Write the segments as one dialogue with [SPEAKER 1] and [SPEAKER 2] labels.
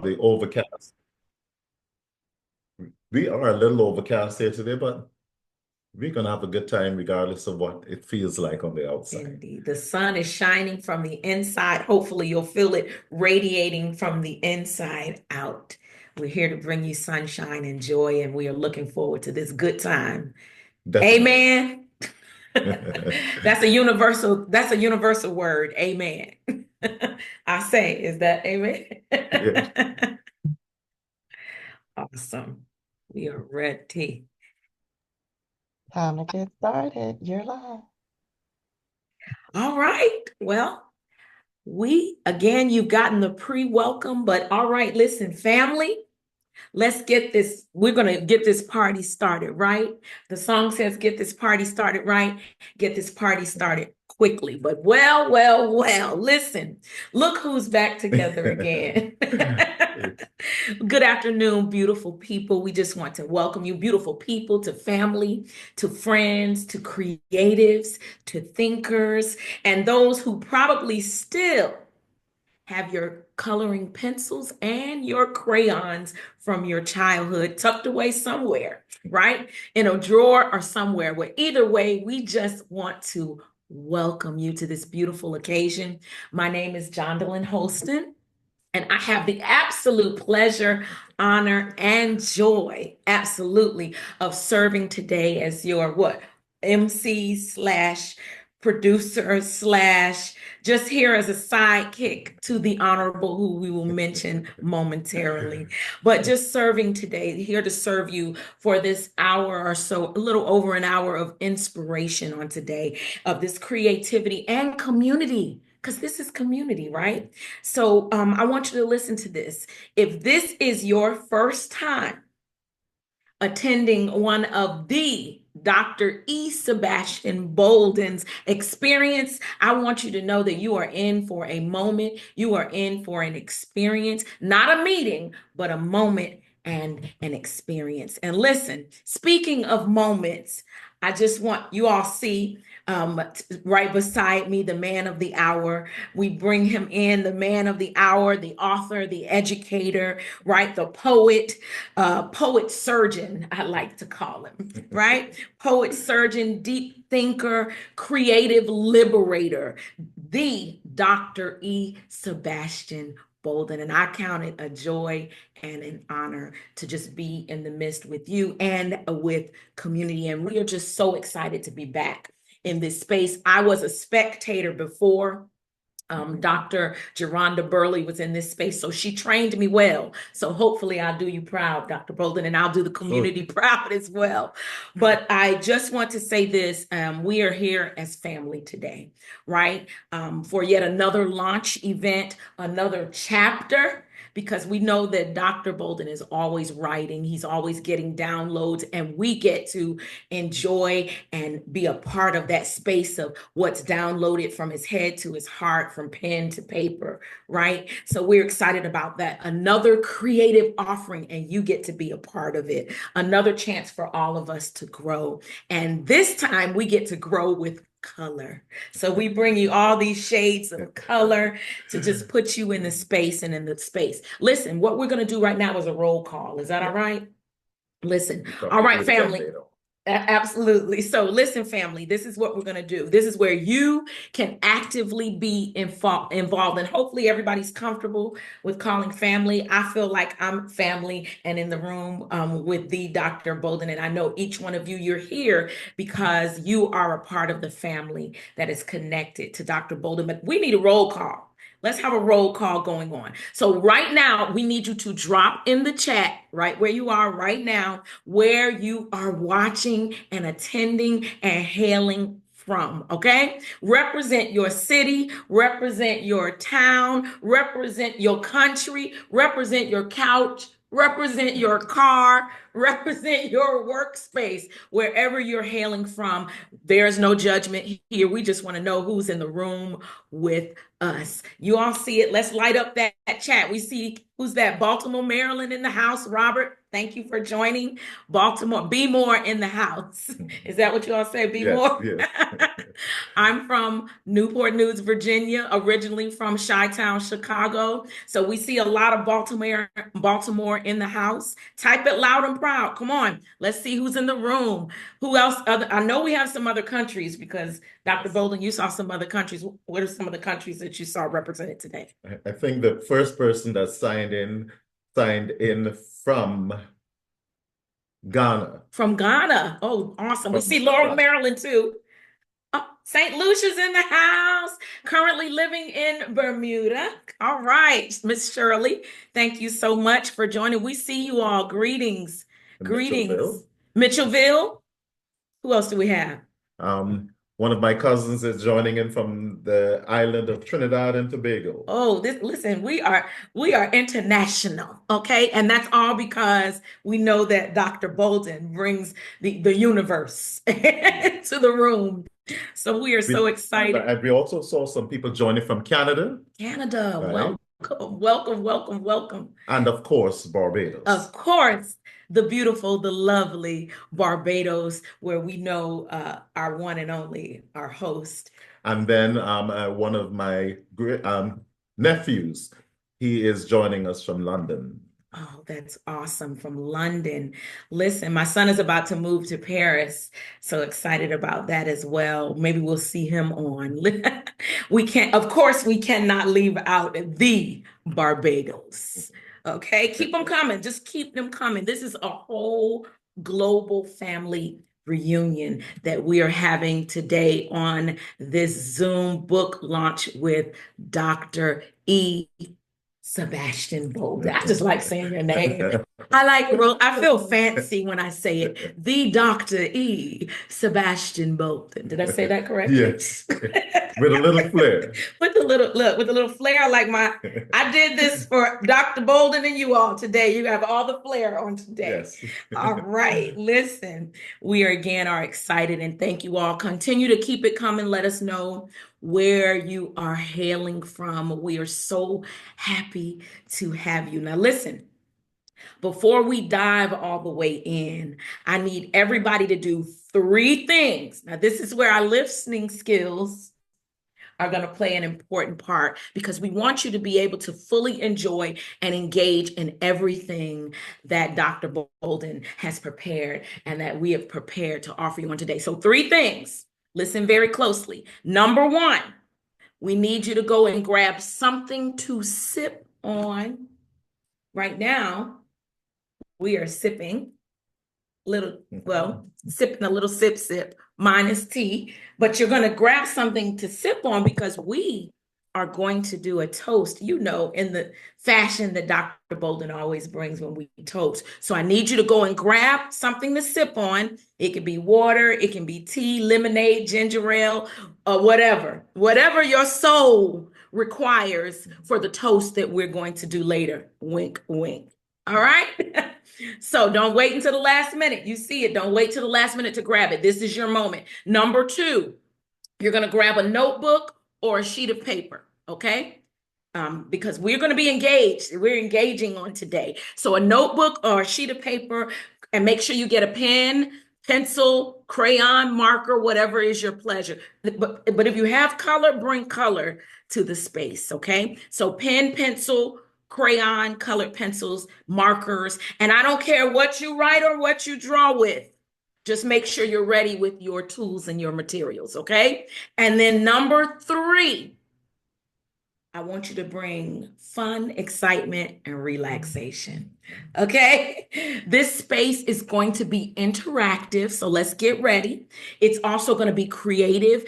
[SPEAKER 1] the overcast. We are a little overcast here today, but we're gonna have a good time regardless of what it feels like on the outside.
[SPEAKER 2] Indeed. The sun is shining from the inside. Hopefully, you'll feel it radiating from the inside out. We're here to bring you sunshine and joy, and we are looking forward to this good time.
[SPEAKER 1] Definitely.
[SPEAKER 2] Amen. That's a universal word. Amen. I say, is that
[SPEAKER 1] Yeah.
[SPEAKER 2] amen? Awesome. We are ready.
[SPEAKER 3] Time to get started. You're live.
[SPEAKER 2] All right. Well, you've gotten the pre-welcome, but all right, listen, family. Let's get this. We're going to get this party started, right? The song says, get this party started, right? Get this party started quickly. But well, listen, look who's back together again. Good afternoon, beautiful people. We just want to welcome you, beautiful people, to family, to friends, to creatives, to thinkers, and those who probably still have your coloring pencils and your crayons from your childhood tucked away somewhere, right? In a drawer or somewhere. Where either way, we just want to welcome you to this beautiful occasion. My name is Jondelyn Holston. And I have the absolute pleasure, honor, and joy, absolutely, of serving today as your what? MC slash producer slash just here as a sidekick to the honorable who we will mention momentarily. But just serving today, here to serve you for this hour or so, a little over an hour of inspiration on today, of this creativity and community. Because this is community, right? So I want you to listen to this. If this is your first time attending one of the Dr. E. Sebastian Bolden's experience, I want you to know that you are in for a moment. You are in for an experience, not a meeting, but a moment and an experience. And listen, speaking of moments, I just want you all see right beside me, the man of the hour. We bring him in, the man of the hour, the author, the educator, right? The poet, poet surgeon, I like to call him, right? Poet surgeon, deep thinker, creative liberator, the Dr. E. Sebastian Bolden. And I count it a joy and an honor to just be in the midst with you and with community. And we are just so excited to be back in this space. I was a spectator before. Dr. Geronda Burley was in this space, so she trained me well. So hopefully I'll do you proud, Dr. Bolden, and I'll do the community proud as well. But I just want to say this, we are here as family today, right? For yet another launch event, another chapter, because we know that Dr. Bolden is always writing, he's always getting downloads, and we get to enjoy and be a part of that space of what's downloaded from his head to his heart, from pen to paper, right? So we're excited about that. Another creative offering, and you get to be a part of it. Another chance for all of us to grow. And this time we get to grow with color. So we bring you all these shades of color to just put you in the space and in the space. Listen, what we're going to do right now is a roll call. Is that all right? Listen. All right, family. Absolutely. So listen, family, this is what we're going to do. This is where you can actively be involved, and hopefully everybody's comfortable with calling family. I feel like I'm family and in the room with the Dr. Bolden, and I know each one of you, you're here because you are a part of the family that is connected to Dr. Bolden. But we need a roll call. Let's have a roll call going on. So right now, we need you to drop in the chat right where you are right now, where you are watching and attending and hailing from, okay? Represent your city, represent your town, represent your country, represent your couch, represent your car, represent your workspace, wherever you're hailing from. There's no judgment here. We just want to know who's in the room with us. You all see it. Let's light up that chat. We see who's that? Baltimore, Maryland in the house. Robert, thank you for joining. Baltimore, be more in the house. Is that what you all say? Be more?
[SPEAKER 1] Yes.
[SPEAKER 2] I'm from Newport News, Virginia, originally from Chi-Town, Chicago. So we see a lot of Baltimore in the house. Type it loud and proud. Come on, let's see who's in the room. Who else? I know we have some other countries because Dr. Bolden, you saw some other countries. What are some of the countries that you saw represented today?
[SPEAKER 1] I think the first person that signed in from Ghana.
[SPEAKER 2] From Ghana. Oh, awesome. We see Laurel, Maryland too. Oh, St. Lucia's in the house, currently living in Bermuda. All right, Miss Shirley, thank you so much for joining. We see you all. Greetings. Greetings. Mitchellville. Who else do we have?
[SPEAKER 1] One of my cousins is joining in from the island of Trinidad and Tobago.
[SPEAKER 2] Oh, listen, we are international, okay? And that's all because we know that Dr. Bolden brings the universe to the room. So we are so excited.
[SPEAKER 1] And we also saw some people joining from Canada.
[SPEAKER 2] Canada,
[SPEAKER 1] right?
[SPEAKER 2] welcome.
[SPEAKER 1] And of course, Barbados.
[SPEAKER 2] Of course, the beautiful, the lovely Barbados, where we know our one and only, our host.
[SPEAKER 1] And then one of my nephews, he is joining us from London.
[SPEAKER 2] Oh, that's awesome. From London. Listen, my son is about to move to Paris. So excited about that as well. Maybe we'll see him on. Of course, we cannot leave out the Barbados. Okay, keep them coming. Just keep them coming. This is a whole global family reunion that we are having today on this Zoom book launch with Dr. E. Sebastian Bolden. I just like saying your name. I feel fancy when I say it. The Dr. E. Sebastian Bolden. Did I say that correctly?
[SPEAKER 1] Yes. With a little flair.
[SPEAKER 2] With a little flair, I did this for Dr. Bolden and you all today. You have all the flair on today.
[SPEAKER 1] Yes.
[SPEAKER 2] All right. Listen, we are excited and thank you all. Continue to keep it coming. Let us know where you are hailing from. We are so happy to have you. Now, listen, before we dive all the way in, I need everybody to do 3 things. Now, this is where our listening skills are going to play an important part because we want you to be able to fully enjoy and engage in everything that Dr. Bolden has prepared and that we have prepared to offer you on today. So 3 things. Listen very closely. Number 1, we need you to go and grab something to sip on. Right now, we are sipping sipping a little sip, minus tea, but you're going to grab something to sip on because we are going to do a toast, in the fashion that Dr. Bolden always brings when we toast. So I need you to go and grab something to sip on. It can be water, it can be tea, lemonade, ginger ale, or whatever your soul requires for the toast that we're going to do later. Wink, wink. All right. So don't wait until the last minute. You see it. Don't wait till the last minute to grab it. This is your moment. Number 2, you're going to grab a notebook or a sheet of paper. Okay. Because we're going to be engaged. We're engaging on today. So a notebook or a sheet of paper, and make sure you get a pen, pencil, crayon, marker, whatever is your pleasure. But if you have color, bring color to the space. Okay. So pen, pencil, crayon, colored pencils, markers, and I don't care what you write or what you draw with. Just make sure you're ready with your tools and your materials, okay? And then number 3, I want you to bring fun, excitement, and relaxation. Okay? This space is going to be interactive, so let's get ready. It's also going to be creative,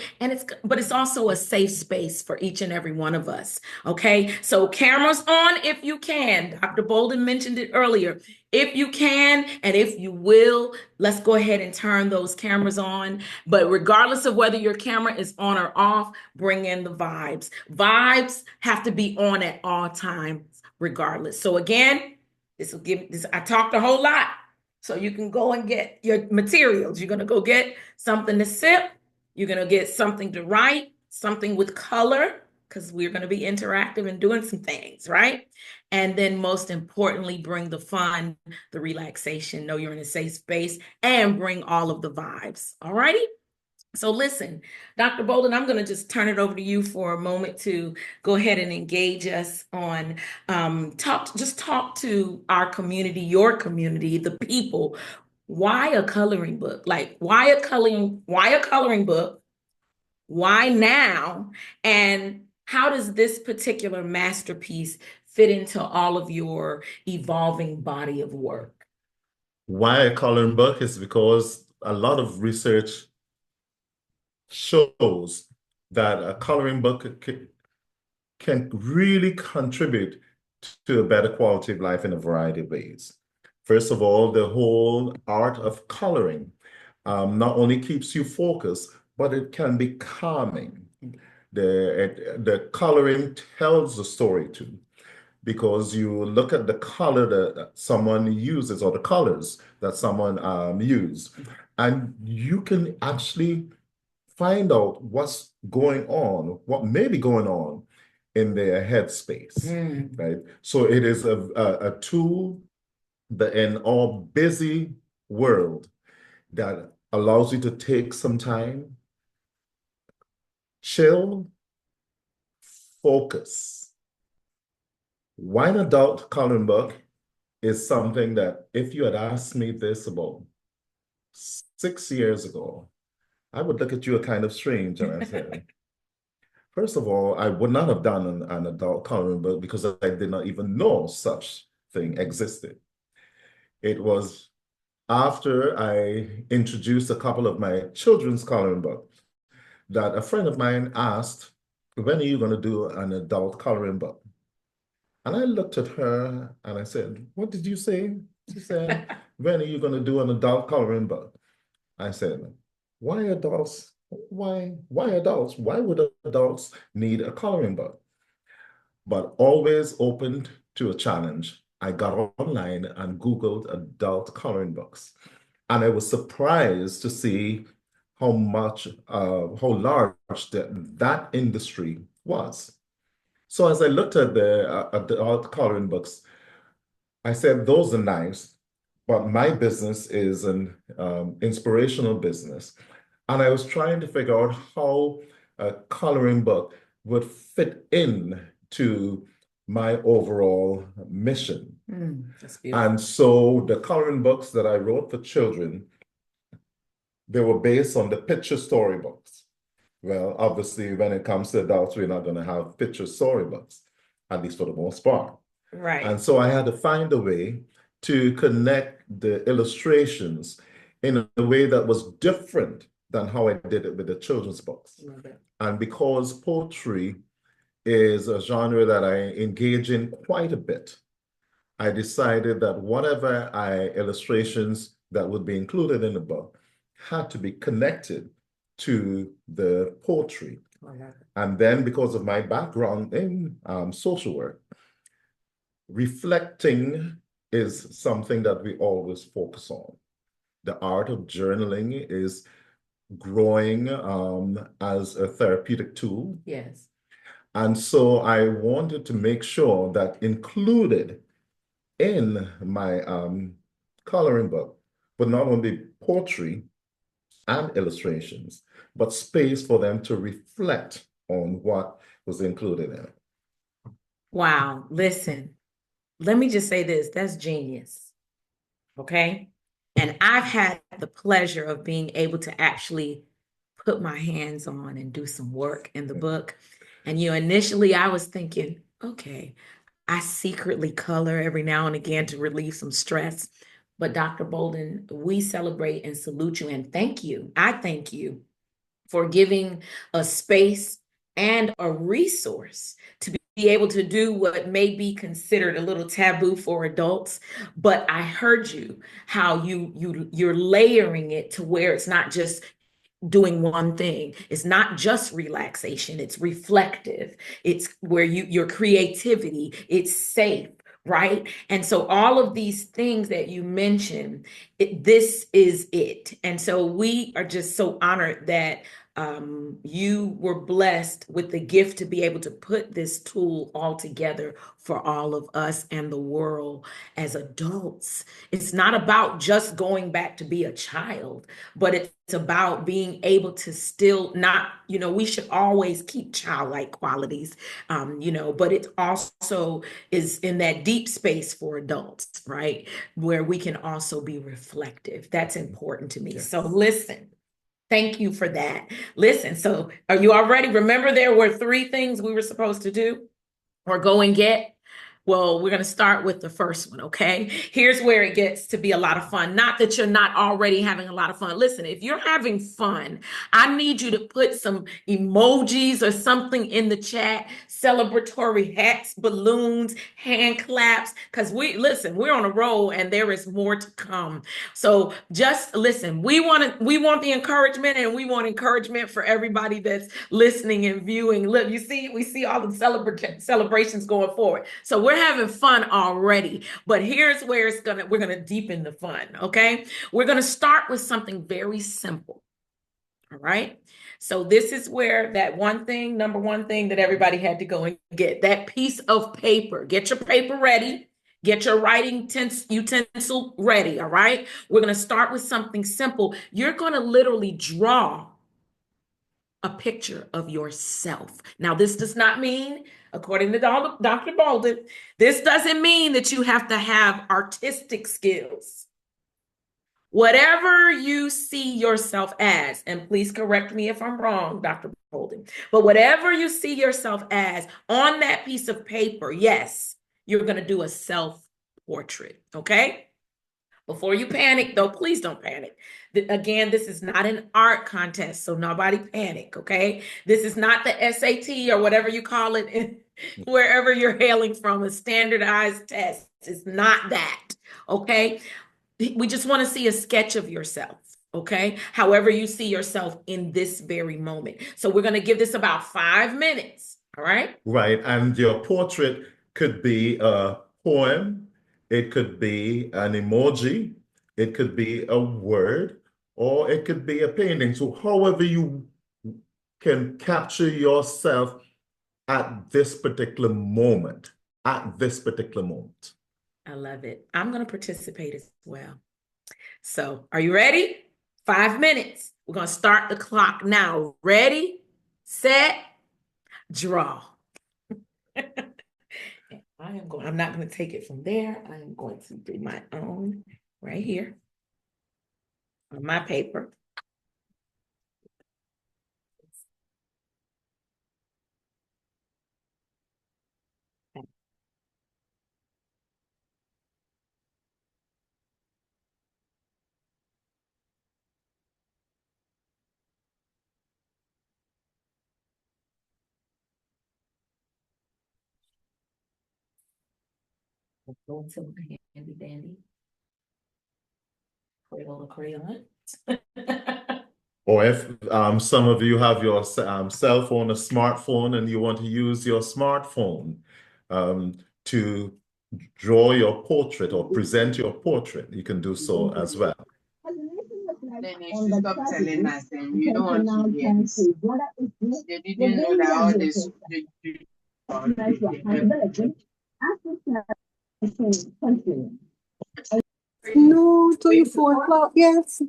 [SPEAKER 2] but it's also a safe space for each and every one of us. Okay? So cameras on if you can. Dr. Bolden mentioned it earlier. If you can and if you will, let's go ahead and turn those cameras on. But regardless of whether your camera is on or off, bring in the vibes. Vibes have to be on at all times, regardless. So again, I talked a whole lot. So you can go and get your materials. You're going to go get something to sip. You're going to get something to write, something with color, because we're going to be interactive and doing some things, right? And then most importantly, bring the fun, the relaxation, know you're in a safe space, and bring all of the vibes. All righty? So listen, Dr. Bolden, I'm going to just turn it over to you for a moment to go ahead and engage us on talk to our community, your community, the people. Why a coloring book? Like why a coloring book? Why now? And how does this particular masterpiece fit into all of your evolving body of work?
[SPEAKER 1] Why a coloring book is because a lot of research shows that a coloring book can really contribute to a better quality of life in a variety of ways. First of all, the whole art of coloring not only keeps you focused, but it can be calming. The coloring tells the story too, because you look at the color that someone uses or the colors that someone used, and you can actually find out what's going on, what may be going on in their headspace, right? So it is a tool that in our busy world that allows you to take some time, chill, focus. Why an adult coloring book is something that if you had asked me this about 6 years ago, I would look at you a kind of strange and I said, first of all, I would not have done an adult coloring book because I did not even know such thing existed. It was after I introduced a couple of my children's coloring books that a friend of mine asked, when are you going to do an adult coloring book? And I looked at her and I said, what did you say? She said, when are you going to do an adult coloring book? I said, why adults? Why adults? Why would adults need a coloring book? But always open to a challenge. I got online and Googled adult coloring books. And I was surprised to see how large that industry was. So as I looked at the adult coloring books, I said, those are nice, but my business is an inspirational business. And I was trying to figure out how a coloring book would fit in to my overall mission.
[SPEAKER 2] That's beautiful.
[SPEAKER 1] And so the coloring books that I wrote for children, they were based on the picture storybooks. Well, obviously, when it comes to adults, we're not going to have picture storybooks, at least for the most part.
[SPEAKER 2] Right.
[SPEAKER 1] And so I had to find a way to connect the illustrations in a way that was different than how I did it with the children's books. And because poetry is a genre that I engage in quite a bit, I decided that whatever illustrations that would be included in the book had to be connected to the poetry. And then because of my background in social work, reflecting is something that we always focus on. The art of journaling is growing as a therapeutic tool.
[SPEAKER 2] Yes.
[SPEAKER 1] And so I wanted to make sure that included in my coloring book, but not only poetry and illustrations, but space for them to reflect on what was included in it.
[SPEAKER 2] Wow. Listen, let me just say this, that's genius. Okay. And I've had the pleasure of being able to actually put my hands on and do some work in the book. And initially I was thinking, okay, I secretly color every now and again to relieve some stress. But Dr. Bolden, we celebrate and salute you and thank you. I thank you for giving a space and a resource to be able to do what may be considered a little taboo for adults. But I heard you how you're layering it to where it's not just doing one thing. It's not just relaxation, it's reflective. It's where your creativity, it's safe, right? And so all of these things that you mentioned, this is it. And so we are just so honored that you were blessed with the gift to be able to put this tool all together for all of us and the world as adults. It's not about just going back to be a child, but it's about being able to still not, we should always keep childlike qualities, but it also is in that deep space for adults, right? Where we can also be reflective. That's important to me.
[SPEAKER 1] Yes.
[SPEAKER 2] So listen. Thank you for that. Listen, so are you all ready? Remember, there were 3 things we were supposed to do or go and get. Well, we're going to start with the first one, okay? Here's where it gets to be a lot of fun. Not that you're not already having a lot of fun. Listen, if you're having fun, I need you to put some emojis or something in the chat, celebratory hats, balloons, hand claps, because we're on a roll and there is more to come. So just listen, we want the encouragement, and we want encouragement for everybody that's listening and viewing. Look, we see all the celebrations going forward. So we're having fun already, but here's where we're gonna deepen the fun, okay? We're gonna start with something very simple. All right. So this is where number one thing that everybody had to go and get, that piece of paper. Get your paper ready. Get your writing utensil ready. All right. We're going to start with something simple. You're going to literally draw a picture of yourself. Now, this does not mean, according to Dr. Bolden, this doesn't mean that you have to have artistic skills. Whatever you see yourself as, and please correct me if I'm wrong, Dr. Bolden, but whatever you see yourself as on that piece of paper, yes, you're going to do a self-portrait, okay? Before you panic, though, please don't panic. Again, this is not an art contest, so nobody panic, okay? This is not the SAT or whatever you call it, wherever you're hailing from, a standardized test. It's not that, okay? We just want to see a sketch of yourself, okay? However you see yourself in this very moment. So we're going to give this about 5 minutes, all right?
[SPEAKER 1] Right, and your portrait could be a poem, it could be an emoji, it could be a word, or it could be a painting. So however you can capture yourself at this particular moment,
[SPEAKER 2] I love it. I'm going to participate as well. So are you ready? 5 minutes. We're going to start the clock now. Ready, set, draw. I'm not going to take it from there. I am going to do my own right here on my paper. Go into my handy dandy crayon.
[SPEAKER 1] Or if some of you have your cell phone, a smartphone, and you want to use your smartphone to draw your portrait or present your portrait, you can do so as well.
[SPEAKER 4] Then they should stop telling us and you don't want to hear this. They didn't know that all this.
[SPEAKER 5] No, till you 4 o'clock, yes.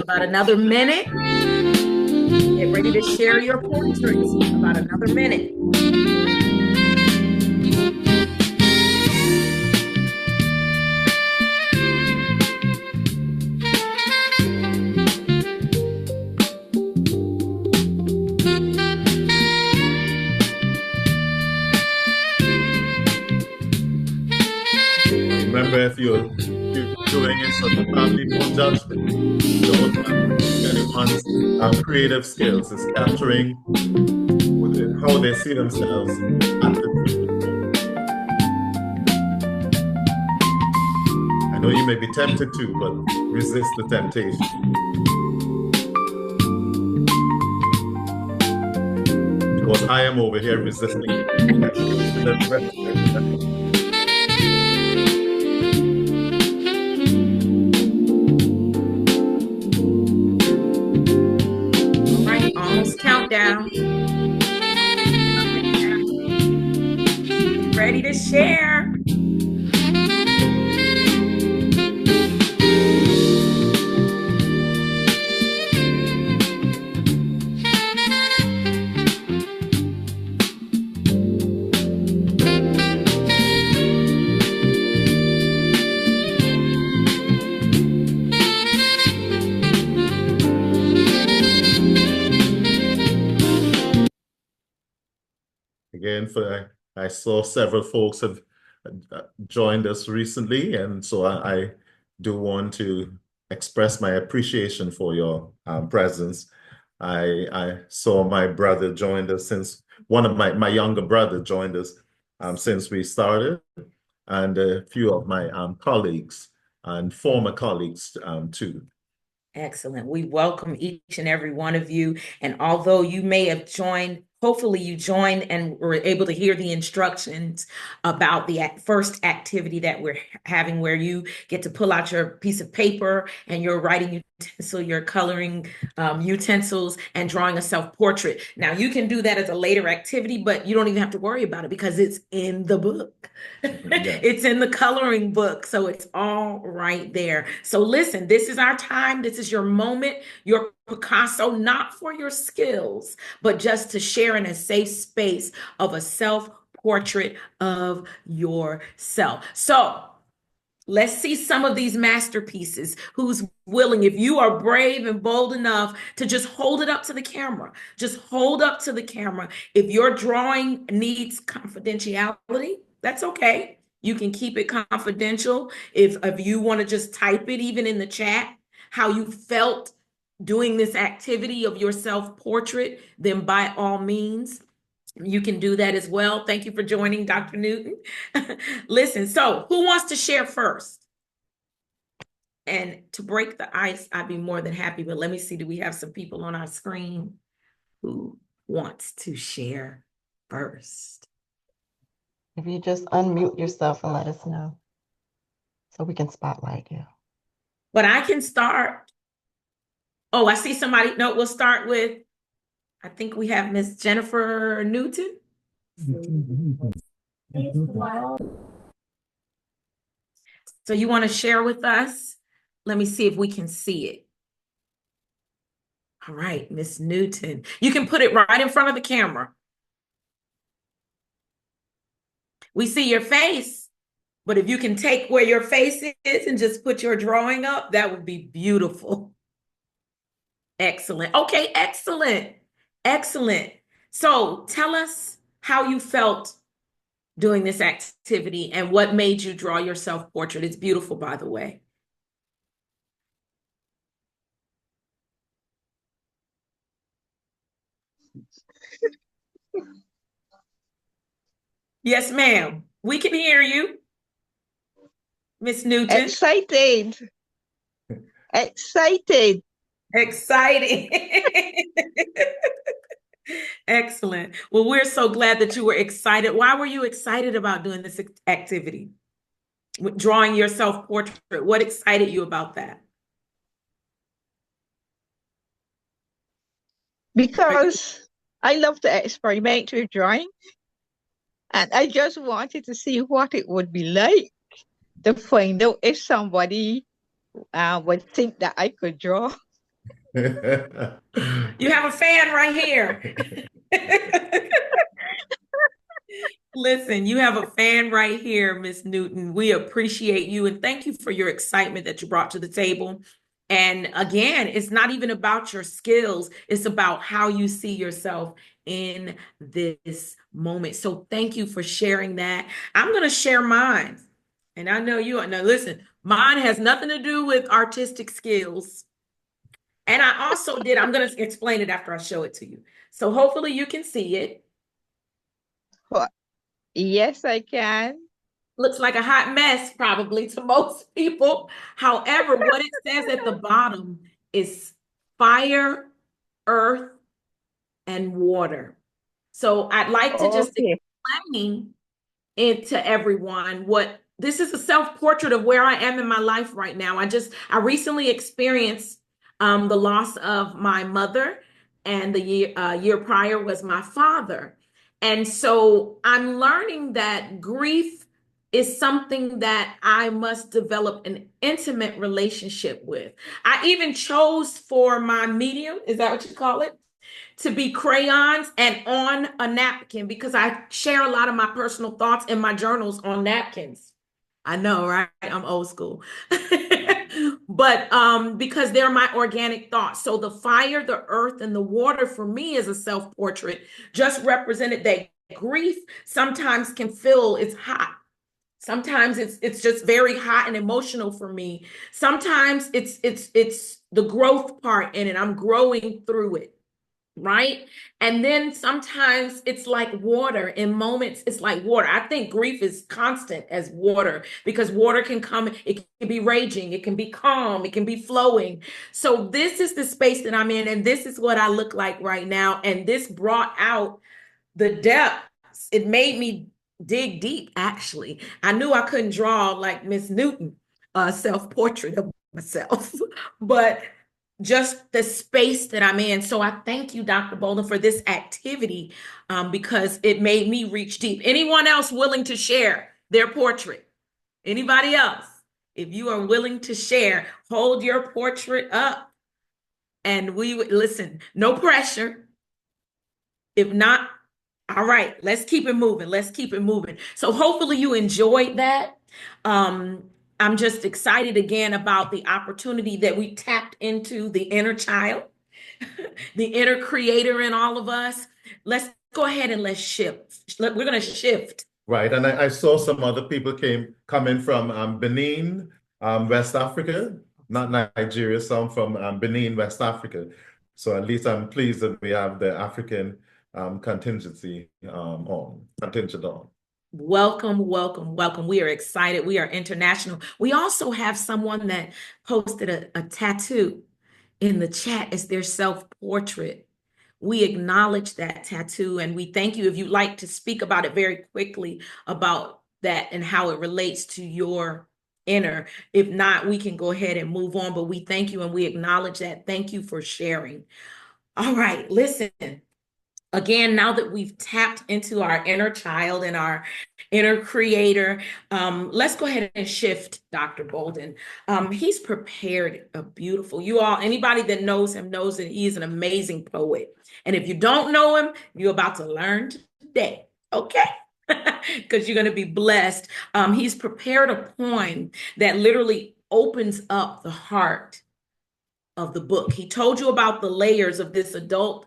[SPEAKER 2] About another minute. Get ready to share your portraits. About another minute.
[SPEAKER 1] Remember, if you're doing it so the family don't judge me, don't judge anyone's creative skills. Is capturing how they see themselves at the I know you may be tempted to, but resist the temptation. Because I am over here resisting it.
[SPEAKER 2] All right, almost countdown. Ready to share.
[SPEAKER 1] Again, I saw several folks have joined us recently, and so I do want to express my appreciation for your presence. I saw my brother joined us since one of my younger brother joined us since we started, and a few of my colleagues and former colleagues too.
[SPEAKER 2] Excellent. We welcome each and every one of you. And although you may have joined, hopefully you joined and were able to hear the instructions about the first activity that we're having, where you get to pull out your piece of paper and your writing utensil, your coloring utensils, and drawing a self-portrait. Now, you can do that as a later activity, but you don't even have to worry about it because it's in the book. It's in the coloring book. So it's all right there. So listen, this is our time. This is your moment, your Picasso, not for your skills, but just to share in a safe space of a self-portrait of yourself. So let's see some of these masterpieces. Who's willing, if you are brave and bold enough to just hold it up to the camera, just hold up to the camera. If your drawing needs confidentiality, that's okay. You can keep it confidential. If you want to just type it even in the chat, how you felt doing this activity of your self-portrait, then by all means, you can do that as well. Thank you for joining, Dr. Newton. Listen, so who wants to share first? And to break the ice, I'd be more than happy, but let me see, do we have some people on our screen who wants to share first?
[SPEAKER 3] If you just unmute yourself and let us know so we can spotlight you.
[SPEAKER 2] But I can start. Oh, I see somebody. No, we'll start with, I think we have Miss Jennifer Newton. So you want to share with us? Let me see if we can see it. All right, Miss Newton. You can put it right in front of the camera. We see your face, but if you can take where your face is and just put your drawing up, that would be beautiful. Excellent. Okay, excellent. Excellent. So tell us how you felt doing this activity and what made you draw your self-portrait. It's beautiful, by the way. Yes, ma'am. We can hear you, Miss Newton.
[SPEAKER 6] Excited. Excited.
[SPEAKER 2] Exciting. Excellent. Well, we're so glad that you were excited. Why were you excited about doing this activity? Drawing your self-portrait. What excited you about that?
[SPEAKER 6] Because I love to experiment with drawing. And I just wanted to see what it would be like to find out if somebody would think that I could draw.
[SPEAKER 2] You have a fan right here. Listen, you have a fan right here, Miss Newton. We appreciate you and thank you for your excitement that you brought to the table. And again, it's not even about your skills, it's about how you see yourself in this moment. So thank you for sharing that. I'm going to share mine. And I know you are. Now, listen, mine has nothing to do with artistic skills. And I also did, I'm going to explain it after I show it to you. So hopefully you can see it.
[SPEAKER 6] What? Yes, I can.
[SPEAKER 2] Looks like a hot mess probably to most people. However, what it says at the bottom is fire, earth, and water. So I'd like to just
[SPEAKER 6] Okay.
[SPEAKER 2] explain it to everyone what this is. A self-portrait of where I am in my life right now. I recently experienced the loss of my mother, and the year prior was my father. And so I'm learning that grief is something that I must develop an intimate relationship with. I even chose for my medium, is that what you call it? To be crayons and on a napkin because I share a lot of my personal thoughts in my journals on napkins. I know, right? I'm old school. But because they're my organic thoughts. So the fire, the earth, and the water for me is a self-portrait, just represented that grief sometimes can feel it's hot. Sometimes it's just very hot and emotional for me. Sometimes it's the growth part in it. I'm growing through it, right? And then sometimes it's like water. In moments, it's like water. I think grief is constant as water because water can come, it can be raging, it can be calm, it can be flowing. So this is the space that I'm in, and this is what I look like right now. And this brought out the depths. It made me dig deep, actually. I knew I couldn't draw like Miss Newton, a self-portrait of myself, but just the space that I'm in. So I thank you, Dr. Bolden, for this activity because it made me reach deep. Anyone else willing to share their portrait? Anybody else? If you are willing to share, hold your portrait up and we would listen. No pressure. If not, all right, let's keep it moving. Let's keep it moving. So hopefully you enjoyed that. Um, I'm just excited again about the opportunity that we tapped into the inner child, the inner creator in all of us. Let's go ahead and let's shift. We're going to shift.
[SPEAKER 1] Right, and I saw some other people coming from Benin, West Africa, not Nigeria, some from Benin, West Africa. So at least I'm pleased that we have the African contingent on.
[SPEAKER 2] Welcome, welcome, welcome. We are excited. We are international. We also have someone that posted a tattoo in the chat as their self-portrait. We acknowledge that tattoo and we thank you. If you'd like to speak about it very quickly about that and how it relates to your inner. If not, we can go ahead and move on, but we thank you and we acknowledge that. Thank you for sharing. All right, listen. Again, now that we've tapped into our inner child and our inner creator, let's go ahead and shift, Dr. Bolden. He's prepared a beautiful, you all, anybody that knows him knows that he's an amazing poet. And if you don't know him, you're about to learn today, okay? Because you're going to be blessed. He's prepared a poem that literally opens up the heart of the book. He told you about the layers of this adult,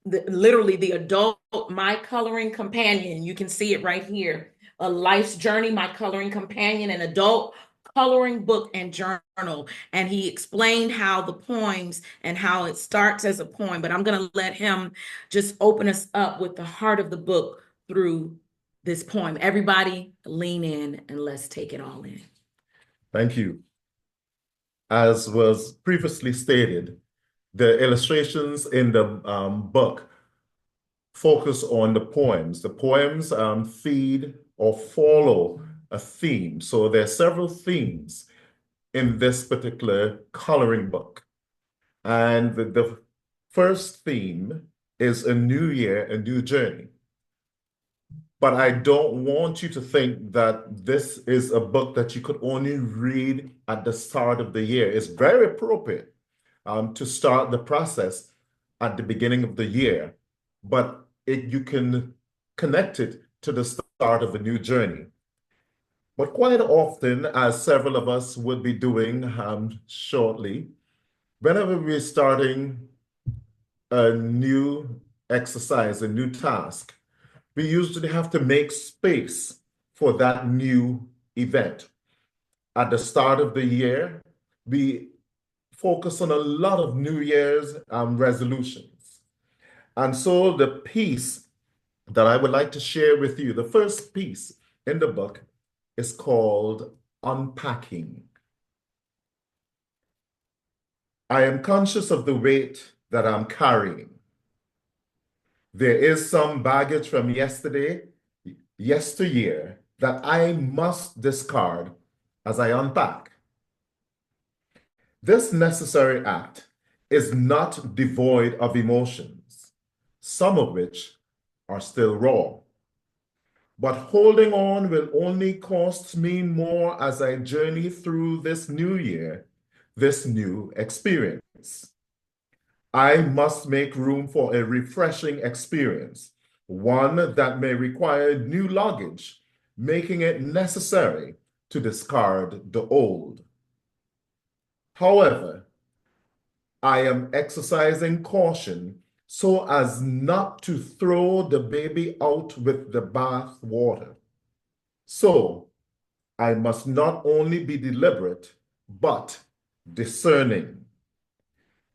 [SPEAKER 2] literally the adult my coloring companion. You can see it right here. A life's journey, my coloring companion, an adult coloring book and journal. And he explained how the poems and how it starts as a poem, but I'm going to let him just open us up with the heart of the book through this poem. Everybody lean in and let's take it all in.
[SPEAKER 1] Thank you. As was previously stated, the illustrations in the book focus on the poems. The poems feed or follow a theme. So there are several themes in this particular coloring book. And the first theme is a new year, a new journey. But I don't want you to think that this is a book that you could only read at the start of the year. It's very appropriate to start the process at the beginning of the year, but you can connect it to the start of a new journey. But quite often, as several of us would be doing shortly, whenever we're starting a new exercise, a new task, we usually have to make space for that new event. At the start of the year, we focus on a lot of New Year's resolutions. And so the piece that I would like to share with you, the first piece in the book, is called Unpacking. I am conscious of the weight that I'm carrying. There is some baggage from yesteryear, that I must discard as I unpack. This necessary act is not devoid of emotions, some of which are still raw. But holding on will only cost me more as I journey through this new year, this new experience. I must make room for a refreshing experience, one that may require new luggage, making it necessary to discard the old. However, I am exercising caution so as not to throw the baby out with the bath water. So, I must not only be deliberate, but discerning.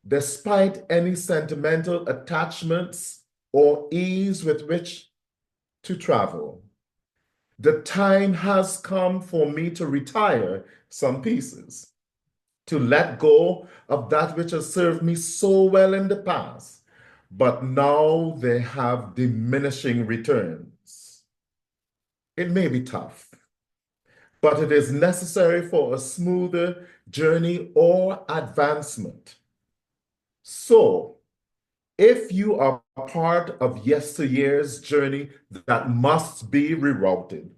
[SPEAKER 1] Despite any sentimental attachments or ease with which to travel, the time has come for me to retire some pieces, to let go of that which has served me so well in the past, but now they have diminishing returns. It may be tough, but it is necessary for a smoother journey or advancement. So, if you are part of yesteryear's journey that must be rerouted,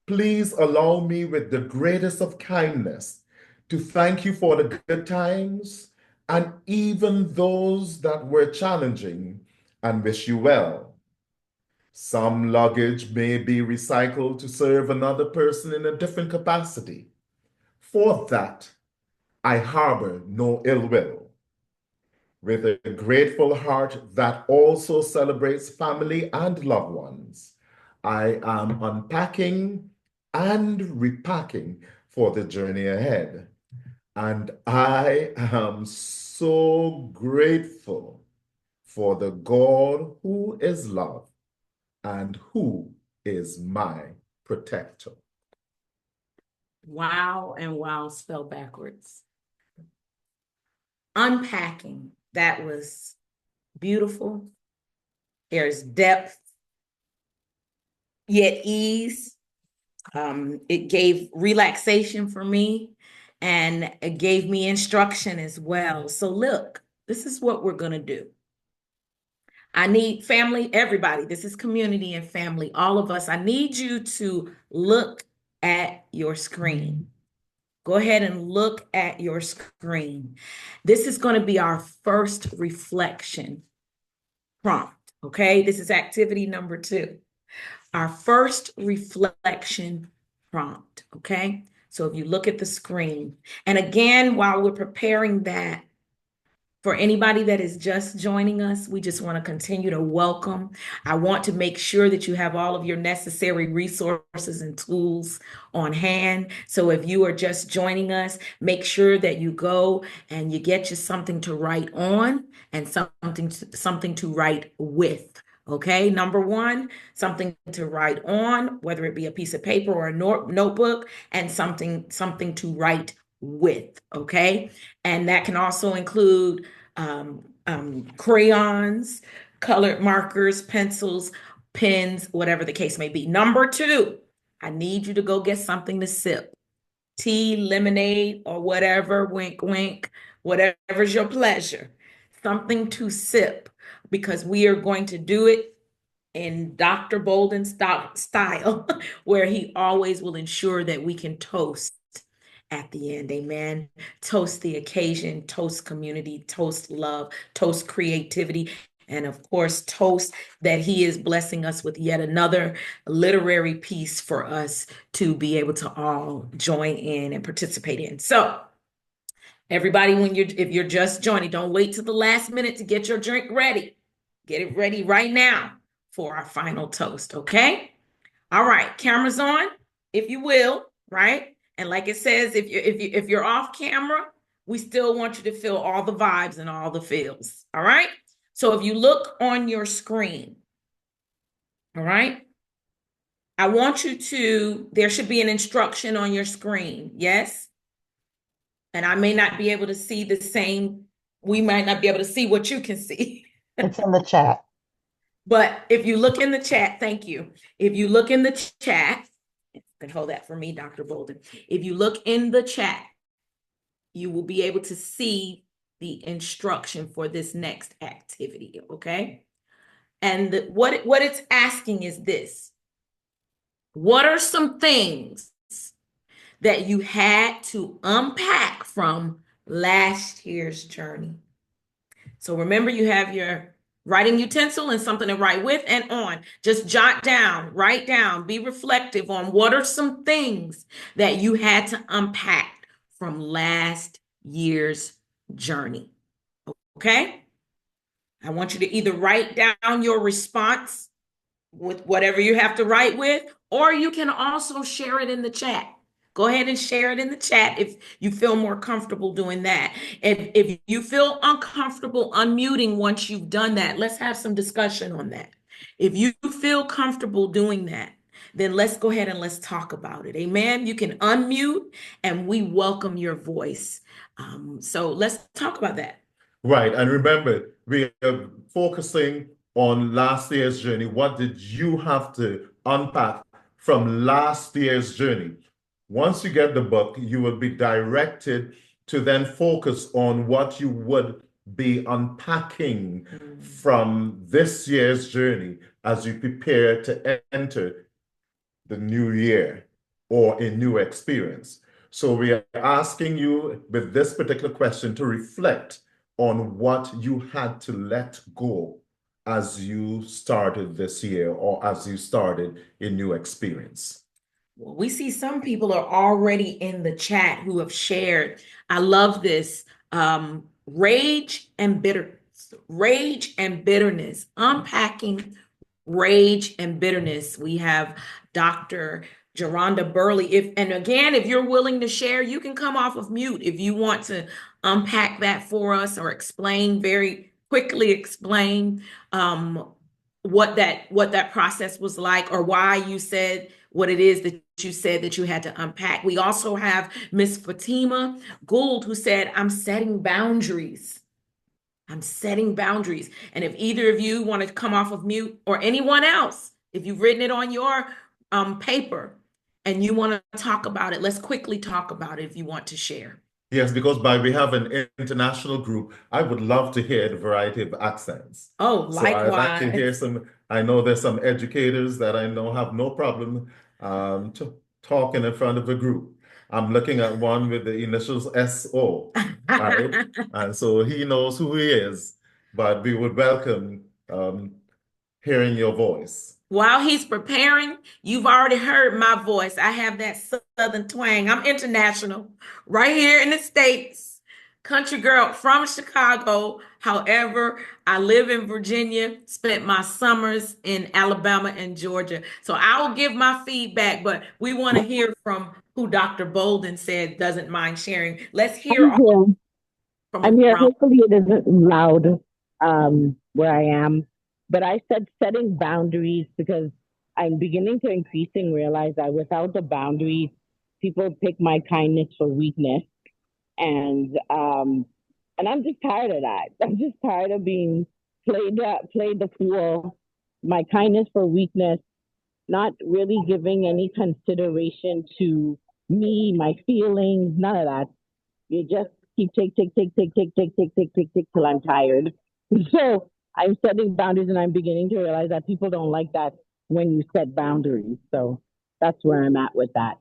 [SPEAKER 1] please allow me with the greatest of kindness to thank you for the good times and even those that were challenging, and wish you well. Some luggage may be recycled to serve another person in a different capacity. For that, I harbor no ill will. With a grateful heart that also celebrates family and loved ones, I am unpacking and repacking for the journey ahead. And I am so grateful for the God who is love and who is my protector.
[SPEAKER 2] Wow and wow spelled backwards. Unpacking, that was beautiful. There's depth, yet ease. It gave relaxation for me, and it gave me instruction as well. So look, this is what we're going to do. I need family, everybody. This is community and family, all of us. I need you to look at your screen. Go ahead and look at your screen. This is going to be our first reflection prompt, okay? This is activity number 2. Our first reflection prompt, okay? So if you look at the screen, and again, while we're preparing that, for anybody that is just joining us, we just want to continue to welcome. I want to make sure that you have all of your necessary resources and tools on hand. So if you are just joining us, make sure that you go and you get you something to write on and something to write with. Okay, number 1, something to write on, whether it be a piece of paper or a notebook, and something to write with. Okay, and that can also include crayons, colored markers, pencils, pens, whatever the case may be. Number 2, I need you to go get something to sip. Tea, lemonade, or whatever, wink, wink, whatever's your pleasure. Something to sip, because we are going to do it in Dr. Bolden style, where he always will ensure that we can toast at the end. Amen. Toast the occasion, toast community, toast love, toast creativity, and of course, toast that he is blessing us with yet another literary piece for us to be able to all join in and participate in. So, everybody, if you're just joining, don't wait till the last minute to get your drink ready. Get it ready right now for our final toast, okay? All right, cameras on, if you will, right? And like it says, if you're off camera, we still want you to feel all the vibes and all the feels. All right. So if you look on your screen, all right, I want you to, there should be an instruction on your screen. Yes. And I may not be able to see the same, we might not be able to see what you can see.
[SPEAKER 3] It's in the chat.
[SPEAKER 2] But if you look in the chat, thank you. If you look in the chat, you can hold that for me, Dr. Bolden. If you look in the chat, you will be able to see the instruction for this next activity, okay? And what it's asking is this. What are some things that you had to unpack from last year's journey? So remember, you have your writing utensil and something to write with and on. Just jot down, write down, be reflective on what are some things that you had to unpack from last year's journey. Okay? I want you to either write down your response with whatever you have to write with, or you can also share it in the chat. Go ahead and share it in the chat if you feel more comfortable doing that. If you feel uncomfortable unmuting once you've done that, let's have some discussion on that. If you feel comfortable doing that, then let's go ahead and let's talk about it. Amen. You can unmute and we welcome your voice. So let's talk about that.
[SPEAKER 1] Right. And remember, we are focusing on last year's journey. What did you have to unpack from last year's journey? Once you get the book, you will be directed to then focus on what you would be unpacking from this year's journey as you prepare to enter the new year or a new experience. So we are asking you with this particular question to reflect on what you had to let go as you started this year or as you started a new experience.
[SPEAKER 2] Well, we see some people are already in the chat who have shared. I love this. Rage and bitterness, unpacking rage and bitterness. We have Dr. Geronda Burley. And again, if you're willing to share, you can come off of mute if you want to unpack that for us or very quickly explain what that process was like or why you said what it is that you said that you had to unpack. We also have Miss Fatima Gould who said, I'm setting boundaries. I'm setting boundaries. And if either of you want to come off of mute or anyone else, if you've written it on your paper and you want to talk about it, let's quickly talk about it if you want to share.
[SPEAKER 1] Yes, because we have an international group, I would love to hear the variety of accents.
[SPEAKER 2] Oh,
[SPEAKER 1] So I'd like to hear
[SPEAKER 2] likewise.
[SPEAKER 1] I know there's some educators that I know have no problem talking in front of a group. I'm looking at one with the initials SO, right? And so he knows who he is, but we would welcome hearing your voice.
[SPEAKER 2] While he's preparing, you've already heard my voice. I have that Southern twang. I'm international, right here in the States. Country girl from Chicago. However, I live in Virginia, spent my summers in Alabama and Georgia. So I will give my feedback, but we want to hear from who Dr. Bolden said doesn't mind sharing. Let's hear
[SPEAKER 5] I'm here.
[SPEAKER 2] from
[SPEAKER 5] I'm here.
[SPEAKER 2] around.
[SPEAKER 5] Hopefully it isn't loud where I am. But I said setting boundaries because I'm beginning to increasingly realize that without the boundaries, people pick my kindness for weakness. And I'm just tired of that. I'm just tired of being played the fool, my kindness for weakness, not really giving any consideration to me, my feelings, none of that. You just keep take till I'm tired. So I'm setting boundaries and I'm beginning to realize that people don't like that when you set boundaries. So that's where I'm at with that.